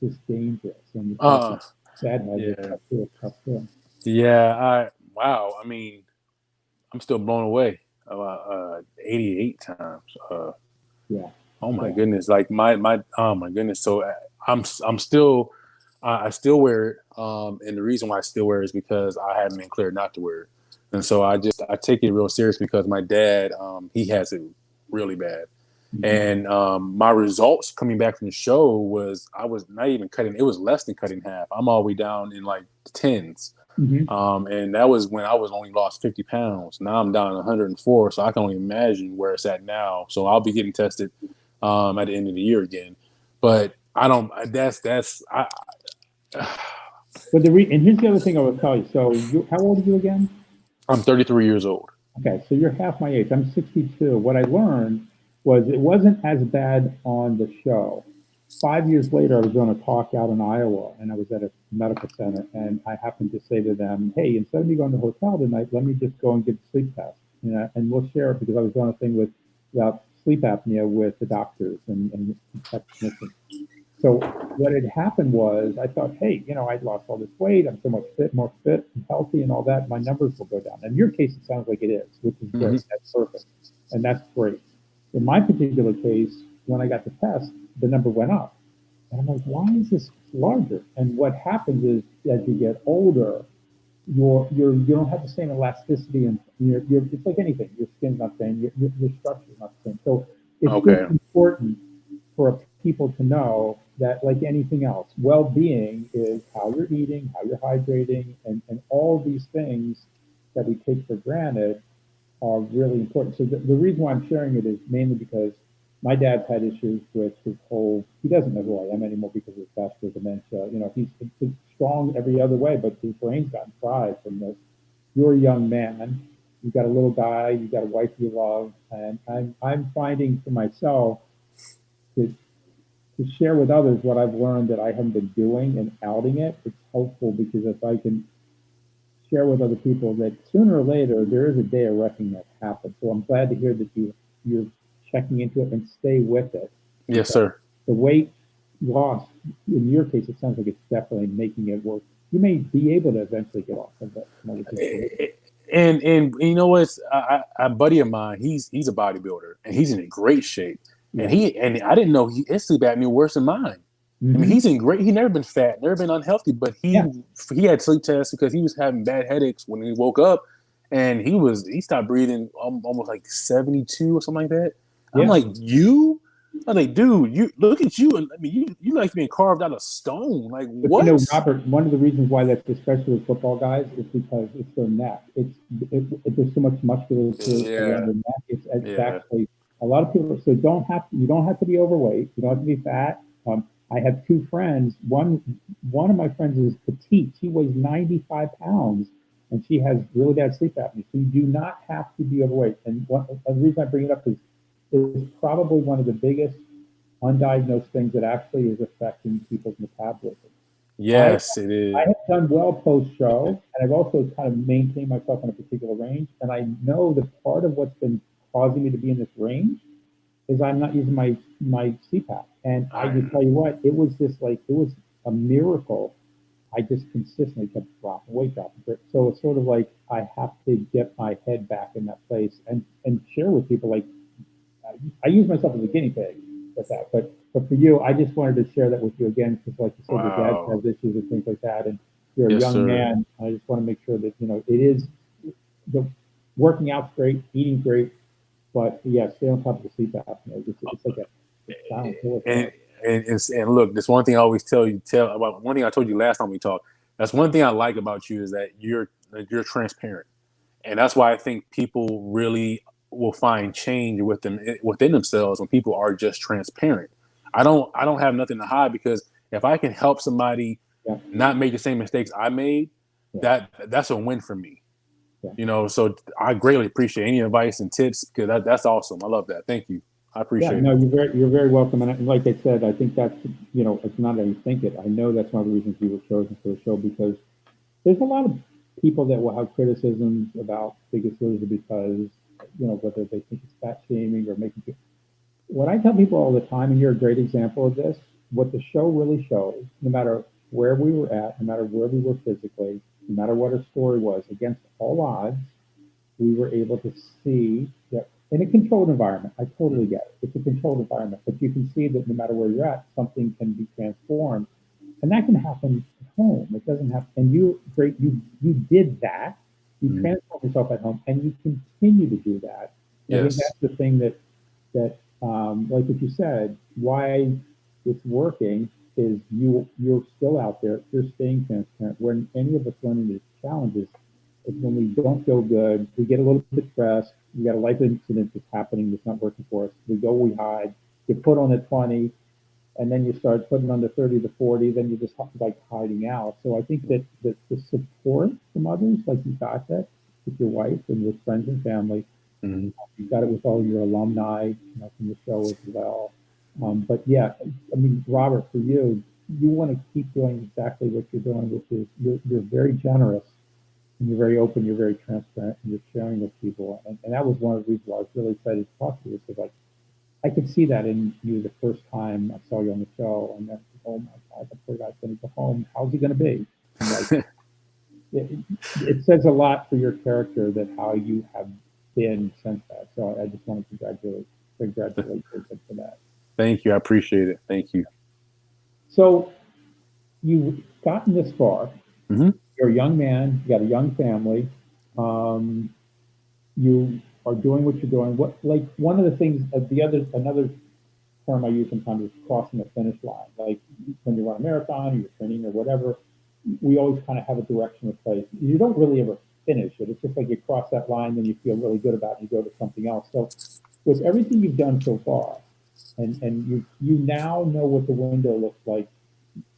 [SPEAKER 1] just dangerous. And you talk
[SPEAKER 2] Uh
[SPEAKER 1] about that has it
[SPEAKER 2] yeah.
[SPEAKER 1] tough too. It's tough too.
[SPEAKER 2] Yeah. Wow. I mean, I'm still blown away about 88 times.
[SPEAKER 1] Yeah.
[SPEAKER 2] Oh my
[SPEAKER 1] Yeah.
[SPEAKER 2] goodness! Like my oh my goodness! So I'm still I still wear it, and the reason why I still wear it is because I haven't been cleared not to wear it, and so I take it real serious because my dad he has it really bad,
[SPEAKER 1] Mhm.
[SPEAKER 2] and my results coming back from the show was I was not even cutting, it was less than cutting half. I'm all the way down in like tens.
[SPEAKER 1] Hmm.
[SPEAKER 2] And that was when I was only lost 50 pounds. Now I'm down 104, so I can only imagine where it's at now. So I'll be getting tested at the end of the year again. But I don't. That's I.
[SPEAKER 1] But and here's the other thing I will tell you. So how old are you again?
[SPEAKER 2] I'm 33 years old.
[SPEAKER 1] Okay, so you're half my age. I'm 62. What I learned was it wasn't as bad on the show. 5 years later, I was doing a talk out in Iowa, and I was at a medical center, and I happened to say to them, "Hey, instead of me going to the hotel tonight, let me just go and get a sleep test, and we'll share it because I was doing a thing with about sleep apnea with the doctors and technicians." So what had happened was I thought, hey, I'd lost all this weight. I'm so much more fit and healthy and all that. My numbers will go down. In your case, it sounds like it is, which is
[SPEAKER 2] Hmm.
[SPEAKER 1] great. That's perfect. And that's great. In my particular case, when I got the test, the number went up. And I'm like, why is this larger? And what happens is as you get older, you don't have the same elasticity and it's like anything. Your skin's not the same. Your structure's not the same. So it's just
[SPEAKER 2] Okay.
[SPEAKER 1] important for people to know that, like anything else, well-being is how you're eating, how you're hydrating, and all these things that we take for granted are really important. So the reason why I'm sharing it is mainly because my dad's had issues with his whole, he doesn't know who I am anymore because of his vascular dementia. He's strong every other way, but his brain's gotten fried from this. You're a young man, you've got a little guy, you've got a wife you love, and I'm finding for myself to share with others what I've learned that I haven't been doing and outing it. It's helpful because if I can share with other people that sooner or later there is a day of reckoning that happens. So I'm glad to hear that you're checking into it and stay with it
[SPEAKER 2] Yes,
[SPEAKER 1] because
[SPEAKER 2] sir.
[SPEAKER 1] the weight loss in your case it sounds like it's definitely making it work. You may be able to eventually get off of it, which is great.
[SPEAKER 2] And you know what? A buddy of mine, he's a bodybuilder and he's in great shape. And
[SPEAKER 1] Yeah.
[SPEAKER 2] he I didn't know his sleep apnea worse than mine. I mean,
[SPEAKER 1] Mm-hmm.
[SPEAKER 2] he's in great. He never been fat, never been unhealthy, but
[SPEAKER 1] Yeah.
[SPEAKER 2] he had sleep tests because he was having bad headaches when he woke up, and he stopped breathing almost like 72 or something like that. I'm
[SPEAKER 1] Yeah.
[SPEAKER 2] like, you? I'm like, dude, you look at you, and I mean, you like being carved out of stone. Like
[SPEAKER 1] But
[SPEAKER 2] what?
[SPEAKER 1] Robert, one of the reasons why that's especially with football guys is because it's their neck. There's so much musculature around
[SPEAKER 2] Yeah,
[SPEAKER 1] their neck. It's
[SPEAKER 2] yeah.
[SPEAKER 1] actually a lot of people. So you don't have to be overweight. You don't have to be fat. I have two friends. One of my friends is petite. She weighs 95 pounds, and she has really bad sleep apnea. So you do not have to be overweight. And the reason I bring it up is probably one of the biggest undiagnosed things that actually is affecting people's metabolism. I
[SPEAKER 2] Yes, it
[SPEAKER 1] I
[SPEAKER 2] is.
[SPEAKER 1] have done well post show, and I've also kind of maintained myself in a particular range. And I know that part of what's been causing me to be in this range is I'm not using my CPAP. And I
[SPEAKER 2] I
[SPEAKER 1] can tell you what, it was a miracle. I just consistently kept dropping weight, dropping weight. So it's sort of like I have to get my head back in that place and share with people like I use myself as a guinea pig with that. But for you, I just wanted to share that with you again because, like you said, your dad has
[SPEAKER 2] wow.
[SPEAKER 1] issues and things like that, and you're a
[SPEAKER 2] Yes,
[SPEAKER 1] young
[SPEAKER 2] sir.
[SPEAKER 1] man. I just want to make sure that it is the working out's great, eating great, but yeah, stay on top of the sleep apnea. It's like a silent killer for
[SPEAKER 2] and
[SPEAKER 1] us.
[SPEAKER 2] and look, this one thing I always tell about one thing I told you last time we talked. That's one thing I like about you is that you're transparent, and that's why I think people really will find change within themselves when people are just transparent. I don't have nothing to hide because if I can help somebody
[SPEAKER 1] Yeah,
[SPEAKER 2] not make the same mistakes I made,
[SPEAKER 1] yeah,
[SPEAKER 2] that's a win for me.
[SPEAKER 1] yeah.
[SPEAKER 2] So I greatly appreciate any advice and tips because that's awesome. I love that. Thank you. I
[SPEAKER 1] Yeah,
[SPEAKER 2] appreciate it.
[SPEAKER 1] no, you're very welcome. And like I said, I think that's it's not that you think it. I know that's one of the reasons you were chosen for the show because there's a lot of people that will have criticisms about Biggest Loser because whether they think it's fat shaming or making people. What I tell people all the time, and you're a great example of this, what the show really shows, no matter where we were at, no matter where we were physically, no matter what our story was, against all odds, we were able to see that in a controlled environment. I totally get it. It's a controlled environment, but you can see that no matter where you're at, something can be transformed, and that can happen at home. It doesn't have, and you did that. You
[SPEAKER 2] Mhm.
[SPEAKER 1] transformed yourself at home, and you continue to do that. And I think
[SPEAKER 2] Yes.
[SPEAKER 1] that's the thing like what you said, why it's working is you're still out there, you're staying transparent. When any of us learning to challenges is when we don't feel good, we get a little bit stressed, we got a life incident that's happening that's not working for us. We go, we hide, you put on a 20, and then you start putting on the 30 to 40, then you're just like hiding out. So I think that the support from others, like you got that with your wife and with friends and family,
[SPEAKER 2] Mhm.
[SPEAKER 1] you got it with all your alumni, from the show as well. But yeah, I mean, Robert, for you, you want to keep doing exactly what you're doing, which is you're very generous and you're very open, you're very transparent, and you're sharing with people. And that was one of the reasons why I was really excited to talk to you. Because like I could see that in you the first time I saw you on the show, and then, oh my God, the poor guy's going to go home. How's he going to be? And like, it says a lot for your character that how you have been since that. So I just want to congratulate you for that.
[SPEAKER 2] Thank you. I appreciate it. Thank you.
[SPEAKER 1] So you've gotten this far.
[SPEAKER 2] Hmm.
[SPEAKER 1] You're a young man. You got a young family. Um, you are doing what you're doing. What like one of the things, another term I use sometimes is crossing the finish line. Like when you run a marathon or you're training or whatever, we always kind of have a direction of place. You don't really ever finish it. It's just like you cross that line, then you feel really good about it, and you go to something else. So with everything you've done so far, and you now know what the window looks like.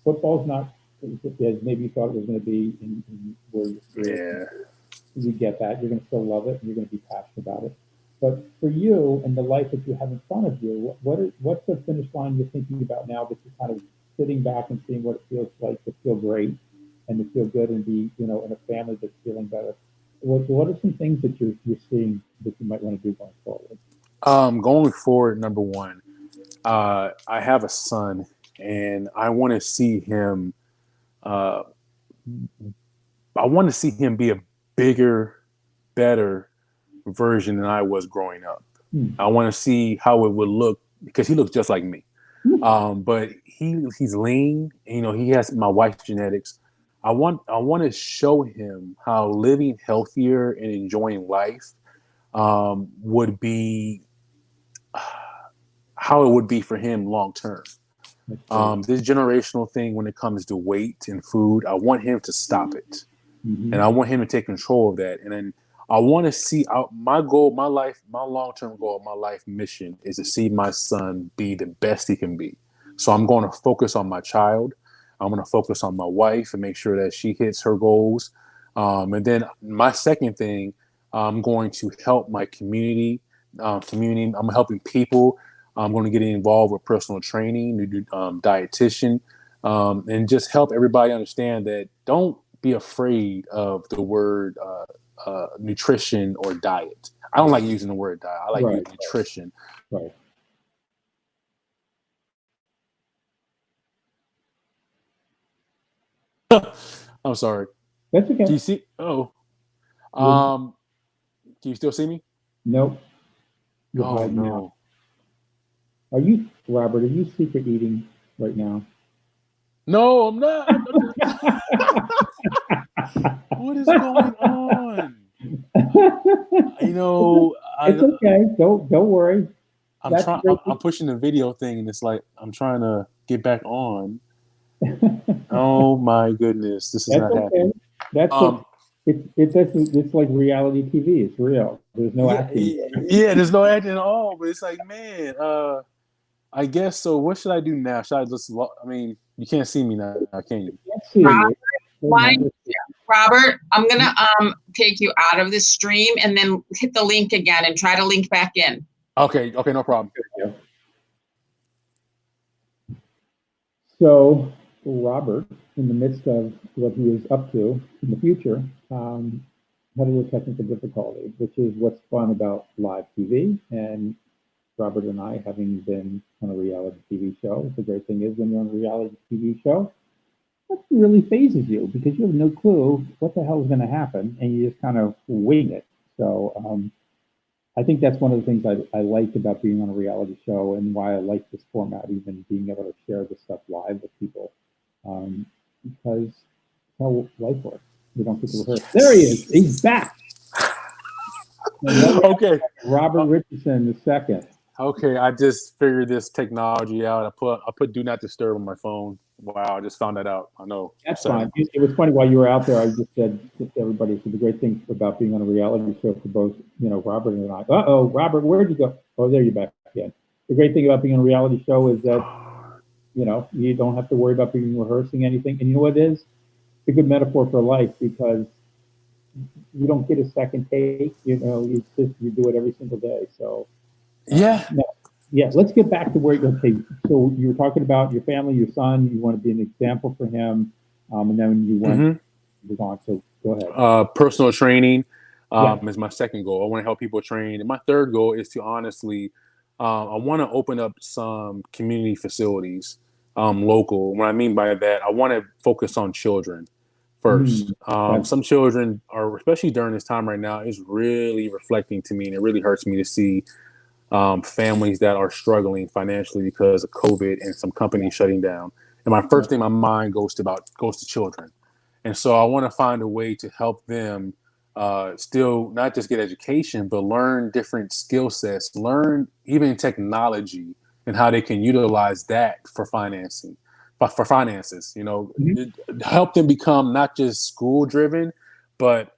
[SPEAKER 1] Football's not as maybe you thought it was going to be where
[SPEAKER 2] Yeah.
[SPEAKER 1] you get that. You're going to still love it, and you're going to be passionate about it. But for you and the life that you have in front of you, what's the finish line you're thinking about now that you're kind of sitting back and seeing what it feels like to feel great and to feel good and be, in a family that's feeling better? What are some things that you're seeing that you might want to do going forward?
[SPEAKER 2] Going forward, number one, I have a son, and I want to see him. Uh, I want to see him be a bigger, better version than I was growing up.
[SPEAKER 1] Hmm.
[SPEAKER 2] I want to see how it would look because he looks just like me. But he's lean. He has my wife's genetics. I want to show him how living healthier and enjoying life would be how it would be for him long term. This generational thing when it comes to weight and food, I want him to stop it,
[SPEAKER 1] Mm-hmm.
[SPEAKER 2] and I want him to take control of that. And then I want to see my goal, my life, my long term goal, my life mission is to see my son be the best he can be. So I'm going to focus on my child. I'm going to focus on my wife and make sure that she hits her goals. And then my second thing, I'm going to help my community. I'm helping people. I'm going to get involved with personal training, dietitian, and just help everybody understand that don't be afraid of the word nutrition or diet. I don't like using the word diet. I like
[SPEAKER 1] Right,
[SPEAKER 2] using nutrition.
[SPEAKER 1] right.
[SPEAKER 2] I'm sorry.
[SPEAKER 1] That's
[SPEAKER 2] Do
[SPEAKER 1] okay.
[SPEAKER 2] you see? Oh,
[SPEAKER 1] You're,
[SPEAKER 2] um, do you still see me?
[SPEAKER 1] nope, you're
[SPEAKER 2] Oh
[SPEAKER 1] hiding out.
[SPEAKER 2] no,
[SPEAKER 1] Robert, are you secret eating right now?
[SPEAKER 2] no, I'm not. What is going on? You know,
[SPEAKER 1] It's
[SPEAKER 2] I
[SPEAKER 1] okay. Don't worry.
[SPEAKER 2] I'm
[SPEAKER 1] That's
[SPEAKER 2] trying.
[SPEAKER 1] great.
[SPEAKER 2] I'm pushing the video thing, and it's like I'm trying to get back on. Oh my goodness, this is
[SPEAKER 1] That's
[SPEAKER 2] not
[SPEAKER 1] okay.
[SPEAKER 2] happening.
[SPEAKER 1] That's what
[SPEAKER 2] Um,
[SPEAKER 1] it's like reality TV. It's real. There's no
[SPEAKER 2] yeah,
[SPEAKER 1] acting there.
[SPEAKER 2] yeah. There's no acting at all, but it's like, man. I guess so. What should I do now? Should I just? I mean, you can't see me now, can you?
[SPEAKER 1] Can't see
[SPEAKER 3] Robert,
[SPEAKER 1] you.
[SPEAKER 3] why, Robert, I'm gonna take you out of the stream and then hit the link again and try to link back in.
[SPEAKER 2] Okay. Okay. No problem.
[SPEAKER 1] So Robert, in the midst of what he is up to in the future, had a little technical difficulty, which is what's fun about live TV. And Robert and I, having been on a reality TV show, the great thing is when you're on a reality TV show, that really phases you because you have no clue what the hell is going to happen, and you just kind of wing it. So I think that's one of the things I liked about being on a reality show and why I like this format, even being able to share this stuff live with people, because how life works. We don't get to rehearse. There he is. He's back.
[SPEAKER 2] Okay.
[SPEAKER 1] Robert Richardson II.
[SPEAKER 2] Okay. I just figured this technology out. I put do not disturb on my phone. Wow, I just found that out. I know.
[SPEAKER 1] That's
[SPEAKER 2] So,
[SPEAKER 1] fine. It was funny while you were out there. I just said to everybody, so the great thing about being on a reality show for both, Robert and I. Robert, where'd you go? Oh, there you're back again. The great thing about being on a reality show is that you don't have to worry about being rehearsing anything. And you know what it is? It's a good metaphor for life because you don't get a second take. It's just you do it every single day. So
[SPEAKER 2] yeah.
[SPEAKER 1] no, yeah, let's get back to where. Okay, so you were talking about your family, your son. You want to be an example for him, and then you want to move on. So go ahead.
[SPEAKER 2] Personal training
[SPEAKER 1] Yeah.
[SPEAKER 2] is my second goal. I want to help people train. And my third goal is to honestly, I want to open up some community facilities local. What I mean by that, I want to focus on children first.
[SPEAKER 1] That's
[SPEAKER 2] Some children are, especially during this time right now, is really reflecting to me, and it really hurts me to see families that are struggling financially because of COVID and some companies shutting down. And my first thing my mind goes to children. And so I want to find a way to help them still not just get education, but learn different skill sets, learn even technology and how they can utilize that for financing, for finances, help them become not just school driven, but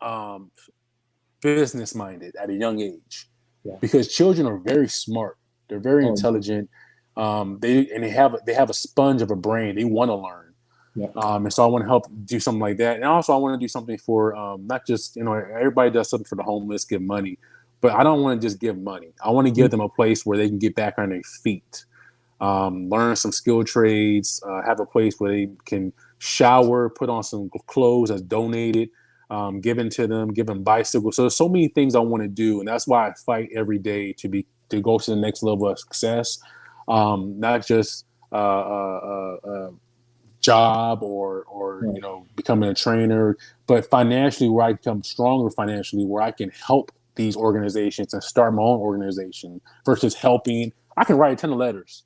[SPEAKER 2] business minded at a young age.
[SPEAKER 1] yeah.
[SPEAKER 2] Because children are very smart. They're very intelligent. They have a sponge of a brain. They want to learn.
[SPEAKER 1] Yeah.
[SPEAKER 2] And so I want to help do something like that. And also I want to do something for not just, everybody does something for the homeless, give money, but I don't want to just give money. I want to give them a place where they can get back on their feet, learn some skilled trades, have a place where they can shower, put on some clothes that's donated, given to them, give them bicycles. So there's so many things I want to do. And that's why I fight every day to go to the next level of success. Not just, job or becoming a trainer, but financially where I become stronger financially, where I can help these organizations and start my own organization versus helping. I can write a ton of letters.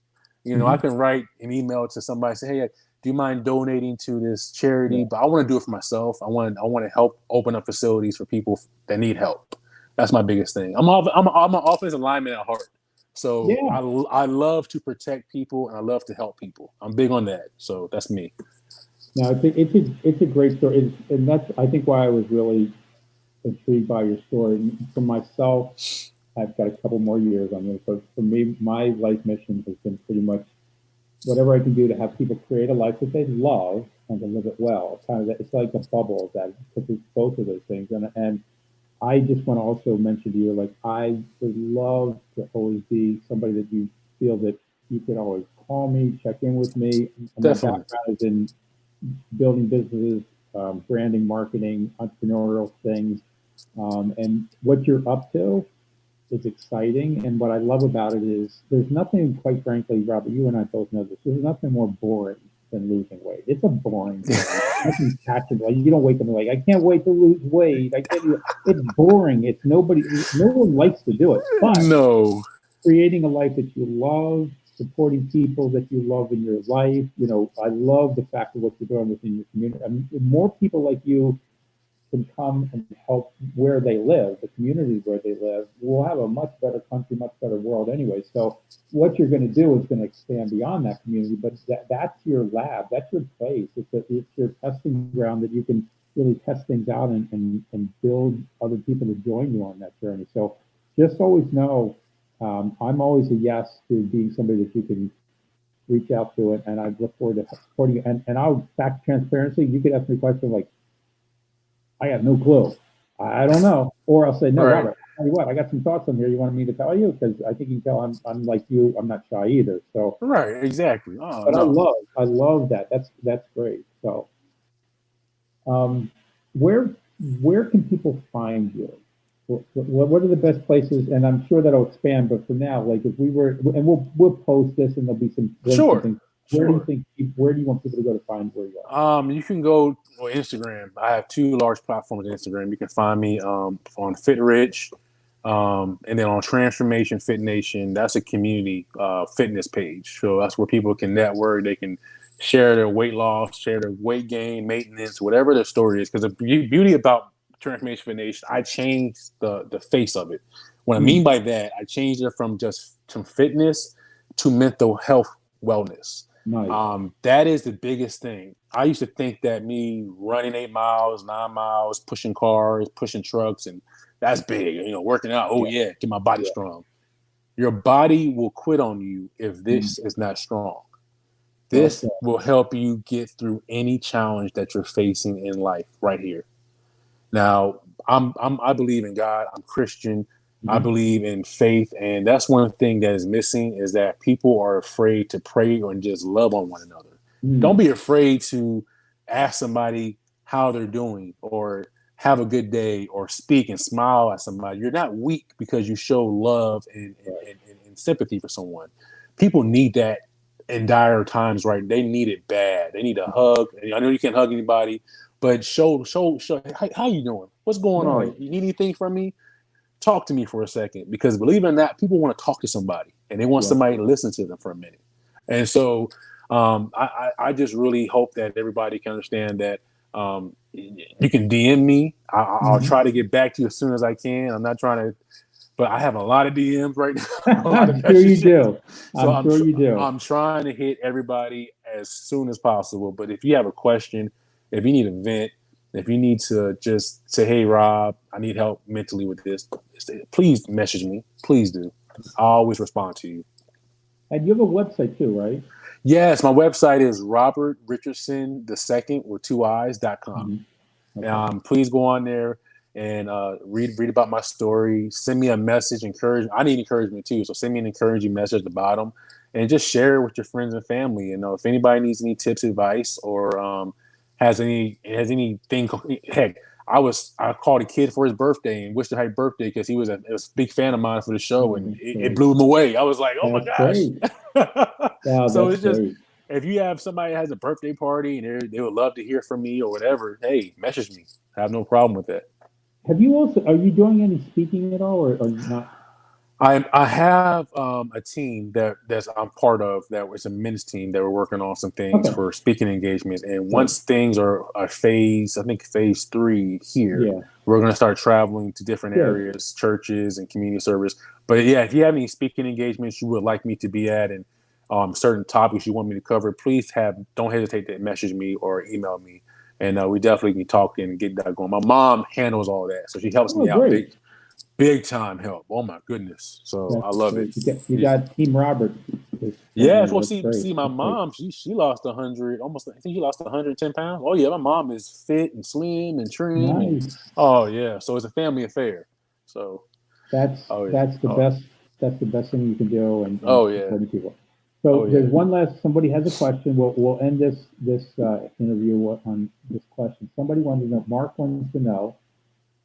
[SPEAKER 2] I can write an email to somebody, say, hey, do you mind donating to this charity?
[SPEAKER 1] Yeah.
[SPEAKER 2] But I want to do it for myself. I want to help open up facilities for people that need help. That's my biggest thing. I'm an offensive lineman at heart. So
[SPEAKER 1] Yeah.
[SPEAKER 2] I love to protect people and I love to help people. I'm big on that. So that's me.
[SPEAKER 1] No, it's a great story, and that's I think why I was really intrigued by your story. And for myself, I've got a couple more years on this, but for me, my life mission has been pretty much whatever I can do to have people create a life that they love and to live it well. It's like a bubble of that because it's both of those things, and I just want to also mention to you, like, I would love to always be somebody that you feel that you could always call me, check in with me. My background is in building businesses, branding, marketing, entrepreneurial things. And what you're up to is exciting. And what I love about it is there's nothing, quite frankly, Robert, you and I both know this, there's nothing more boring than losing weight. It's a boring thing. Nothing catchable. Like, you don't wake up and like, I can't wait to lose weight. It's boring. No one likes to do it. But
[SPEAKER 2] no.
[SPEAKER 1] Creating a life that you love, supporting people that you love in your life. I love the fact of what you're doing within your community. I mean, more people like you can come and help where they live, the communities where they live, we'll have a much better country, much better world anyway. So what you're going to do is going to expand beyond that community, but that's your lab, that's your place. It's your testing ground that you can really test things out and build other people to join you on that journey. So just always know, I'm always a yes to being somebody that you can reach out to it, and I look forward to supporting you. And I'll back transparency. You could ask me a question like, I have no clue. I don't know. Or I'll say, no,
[SPEAKER 2] right.
[SPEAKER 1] Robert, I'll tell you what, I got some thoughts on here you wanted me to tell you, because I think you can tell I'm like you, I'm not shy either. So
[SPEAKER 2] right, exactly. Oh,
[SPEAKER 1] but
[SPEAKER 2] no.
[SPEAKER 1] I love that. That's great. So where can people find you? What are the best places? And I'm sure that'll expand, but for now, like if we were, and we'll post this and there'll be some links and things. Where do you want people to go to find where you are?
[SPEAKER 2] You can go on Instagram. I have 2 large platforms on Instagram. You can find me on FitRich, and then on Transformation Fit Nation. That's a community fitness page. So that's where people can network. They can share their weight loss, share their weight gain, maintenance, whatever their story is. Because the beauty about Transformation Fit Nation, I changed the face of it. What I mean by that, I changed it from just fitness to mental health wellness.
[SPEAKER 1] Nice.
[SPEAKER 2] That is the biggest thing. I used to think that me running 8 miles, 9 miles, pushing cars, pushing trucks, and that's big. Working out. Oh yeah, get my body
[SPEAKER 1] Yeah.
[SPEAKER 2] strong. Your body will quit on you if this is not strong. This
[SPEAKER 1] Okay.
[SPEAKER 2] will help you get through any challenge that you're facing in life right here. Now, I believe in God. I'm Christian. I
[SPEAKER 1] Mhm.
[SPEAKER 2] believe in faith, and that's one thing that is missing is that people are afraid to pray or just love on one another. Don't
[SPEAKER 1] Mm.
[SPEAKER 2] be afraid to ask somebody how they're doing or have a good day or speak and smile at somebody. You're not weak because you show love and sympathy for someone. People need that in dire times, right? They need it bad. They need a hug. I know you can't hug anybody, but show. How you doing? What's going on?
[SPEAKER 1] Right.
[SPEAKER 2] You need anything from me? Talk to me for a second, because believe it or not, people want to talk to somebody and they want
[SPEAKER 1] Yeah.
[SPEAKER 2] somebody to listen to them for a minute. And so I just really hope that everybody can understand that you can DM me. I'll
[SPEAKER 1] Mhm.
[SPEAKER 2] try to get back to you as soon as I can. I'm not trying to, but I have a lot of DMs right now, a lot of
[SPEAKER 1] I'm sure you
[SPEAKER 2] messages.
[SPEAKER 1] do.
[SPEAKER 2] So
[SPEAKER 1] I'm sure you do.
[SPEAKER 2] I'm trying to hit everybody as soon as possible. But if you have a question, if you need a vent, if you need to just say, "Hey, Rob, I need help mentally with this," please message me. Please do. I always respond to you.
[SPEAKER 1] And you have a website too, right?
[SPEAKER 2] Yes, my website is Robert Richardson II with two eyes.com.
[SPEAKER 1] Mhm. Okay.
[SPEAKER 2] Please go on there and read about my story. Send me a message, encourage. I need encouragement too, so send me an encouraging message at the bottom, and just share it with your friends and family. If anybody needs any tips, advice, or has anything, heck, I called a kid for his birthday and wished him happy birthday because he was a big fan of mine for the show,
[SPEAKER 1] Oh,
[SPEAKER 2] and
[SPEAKER 1] that's
[SPEAKER 2] it
[SPEAKER 1] great.
[SPEAKER 2] blew him away. I was like, oh my
[SPEAKER 1] That's
[SPEAKER 2] gosh.
[SPEAKER 1] great. Wow,
[SPEAKER 2] So
[SPEAKER 1] that's
[SPEAKER 2] it's just,
[SPEAKER 1] great.
[SPEAKER 2] if you have somebody that has a birthday party and they would love to hear from me or whatever, hey, message me. I have no problem with that.
[SPEAKER 1] Are you doing any speaking at all or not?
[SPEAKER 2] I have a team that's I'm part of, that was a men's team that we're working on some things
[SPEAKER 1] Okay.
[SPEAKER 2] for speaking engagements. And
[SPEAKER 1] Great.
[SPEAKER 2] once things are I think phase 3 here,
[SPEAKER 1] Yeah.
[SPEAKER 2] we're going to start traveling to different
[SPEAKER 1] Good.
[SPEAKER 2] areas, churches and community service. But yeah, if you have any speaking engagements you would like me to be at, and certain topics you want me to cover, please don't hesitate to message me or email me. And we definitely can talk and get that going. My mom handles all that, so she helps
[SPEAKER 1] Oh,
[SPEAKER 2] me out
[SPEAKER 1] great.
[SPEAKER 2] big time help. Oh my goodness. So
[SPEAKER 1] That's
[SPEAKER 2] I love it.
[SPEAKER 1] great. You got Team Robert is supporting
[SPEAKER 2] Yeah,
[SPEAKER 1] you.
[SPEAKER 2] well,
[SPEAKER 1] That's great.
[SPEAKER 2] see, my
[SPEAKER 1] That's great.
[SPEAKER 2] mom, she lost 100, almost. I think she lost 110 pounds. Oh yeah, my mom is fit and slim and trim, and
[SPEAKER 1] Nice.
[SPEAKER 2] oh yeah, so it's a family affair. So
[SPEAKER 1] That's
[SPEAKER 2] oh yeah,
[SPEAKER 1] that's the best. That's the best thing you can do, and
[SPEAKER 2] oh yeah,
[SPEAKER 1] supporting people.
[SPEAKER 2] oh
[SPEAKER 1] So
[SPEAKER 2] yeah.
[SPEAKER 1] there's one last. Somebody has a question. We'll end this interview on this question. Somebody wanted to know. Mark wants to know.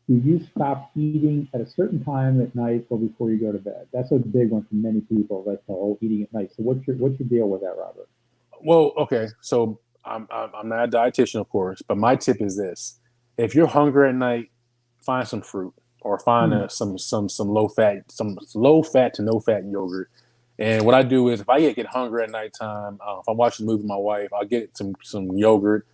[SPEAKER 1] Do you stop eating at a certain time at night or before you go to bed? That's a big one for many people. That's the whole eating at night. So what's your deal with that, Robert?
[SPEAKER 2] Well, okay, so I'm not a dietitian, of course, but my tip is this: if you're hungry at night, find some fruit or find
[SPEAKER 1] Hmm.
[SPEAKER 2] some low fat to no fat yogurt. And what I do is, if I get hungry at nighttime, if I'm watching a movie with my wife, I'll get some yogurt,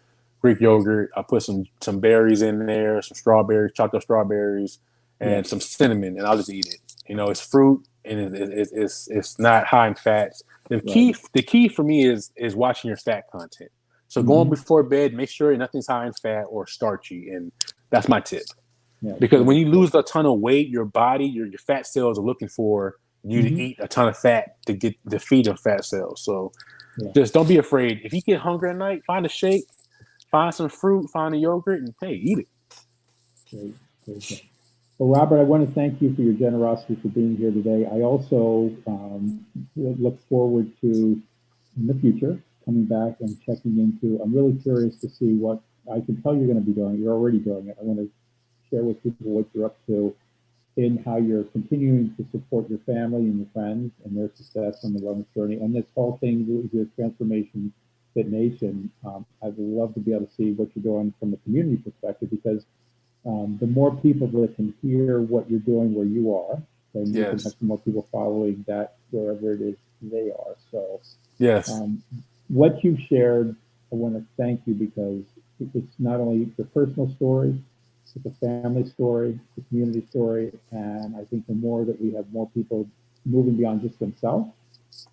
[SPEAKER 2] Greek yogurt. I put some berries in there, some strawberries, chopped up strawberries,
[SPEAKER 1] Yeah.
[SPEAKER 2] and some cinnamon, and I'll just eat it. It's fruit, and it's not high in fats.
[SPEAKER 1] Right.
[SPEAKER 2] The key for me is watching your fat content. So going
[SPEAKER 1] Hmm.
[SPEAKER 2] before bed, make sure nothing's high in fat or starchy, and that's my tip.
[SPEAKER 1] Yeah.
[SPEAKER 2] Because when
[SPEAKER 1] Good.
[SPEAKER 2] you
[SPEAKER 1] Good.
[SPEAKER 2] lose a ton of weight, your body, your fat cells are looking for you to
[SPEAKER 1] Hmm.
[SPEAKER 2] eat a ton of fat to feed your fat cells. So
[SPEAKER 1] Yeah.
[SPEAKER 2] just don't be afraid. If you get hungry at night, find a shake, find some fruit, find a yogurt, and hey, eat it.
[SPEAKER 1] Great. Very good. Well, Robert, I want to thank you for your generosity for being here today. I also look forward to, in the future, coming back and checking into. I'm really curious to see what I can tell you're going to be doing. You're already doing it. I want to share with people what you're up to in how you're continuing to support your family and your friends and their success on the wellness journey. And this whole thing with your Transformation Fit Nation, I'd love to be able to see what you're doing from a community perspective because the more people that can hear what you're doing where you are, then you can have
[SPEAKER 2] Yes,
[SPEAKER 1] some more people following that wherever it is they are. So
[SPEAKER 2] yes,
[SPEAKER 1] um, what you've shared, I want to thank you because it's not only your personal story, it's a family story, it's a community story, and I think the more that we have more people moving beyond just themselves,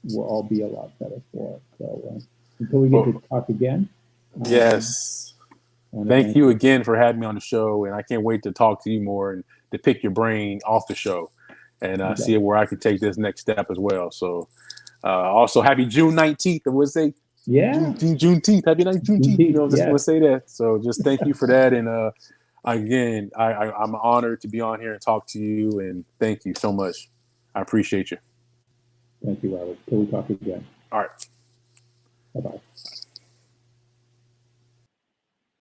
[SPEAKER 1] we'll all be a lot better for it. So until we get to talk again.
[SPEAKER 2] Yes. Thank you again for having me on the show, and I can't wait to talk to you more and to pick your brain off the show and see where I can take this next step as well. So, also happy June 19th. I would say, Juneteenth. Happy Juneteenth. You know, just want to say that. So, just thank you for that. And again, I'm honored to be on here and talk to you. And thank you so much. I appreciate you.
[SPEAKER 1] Thank you, Robert. Till we talk again.
[SPEAKER 2] All right.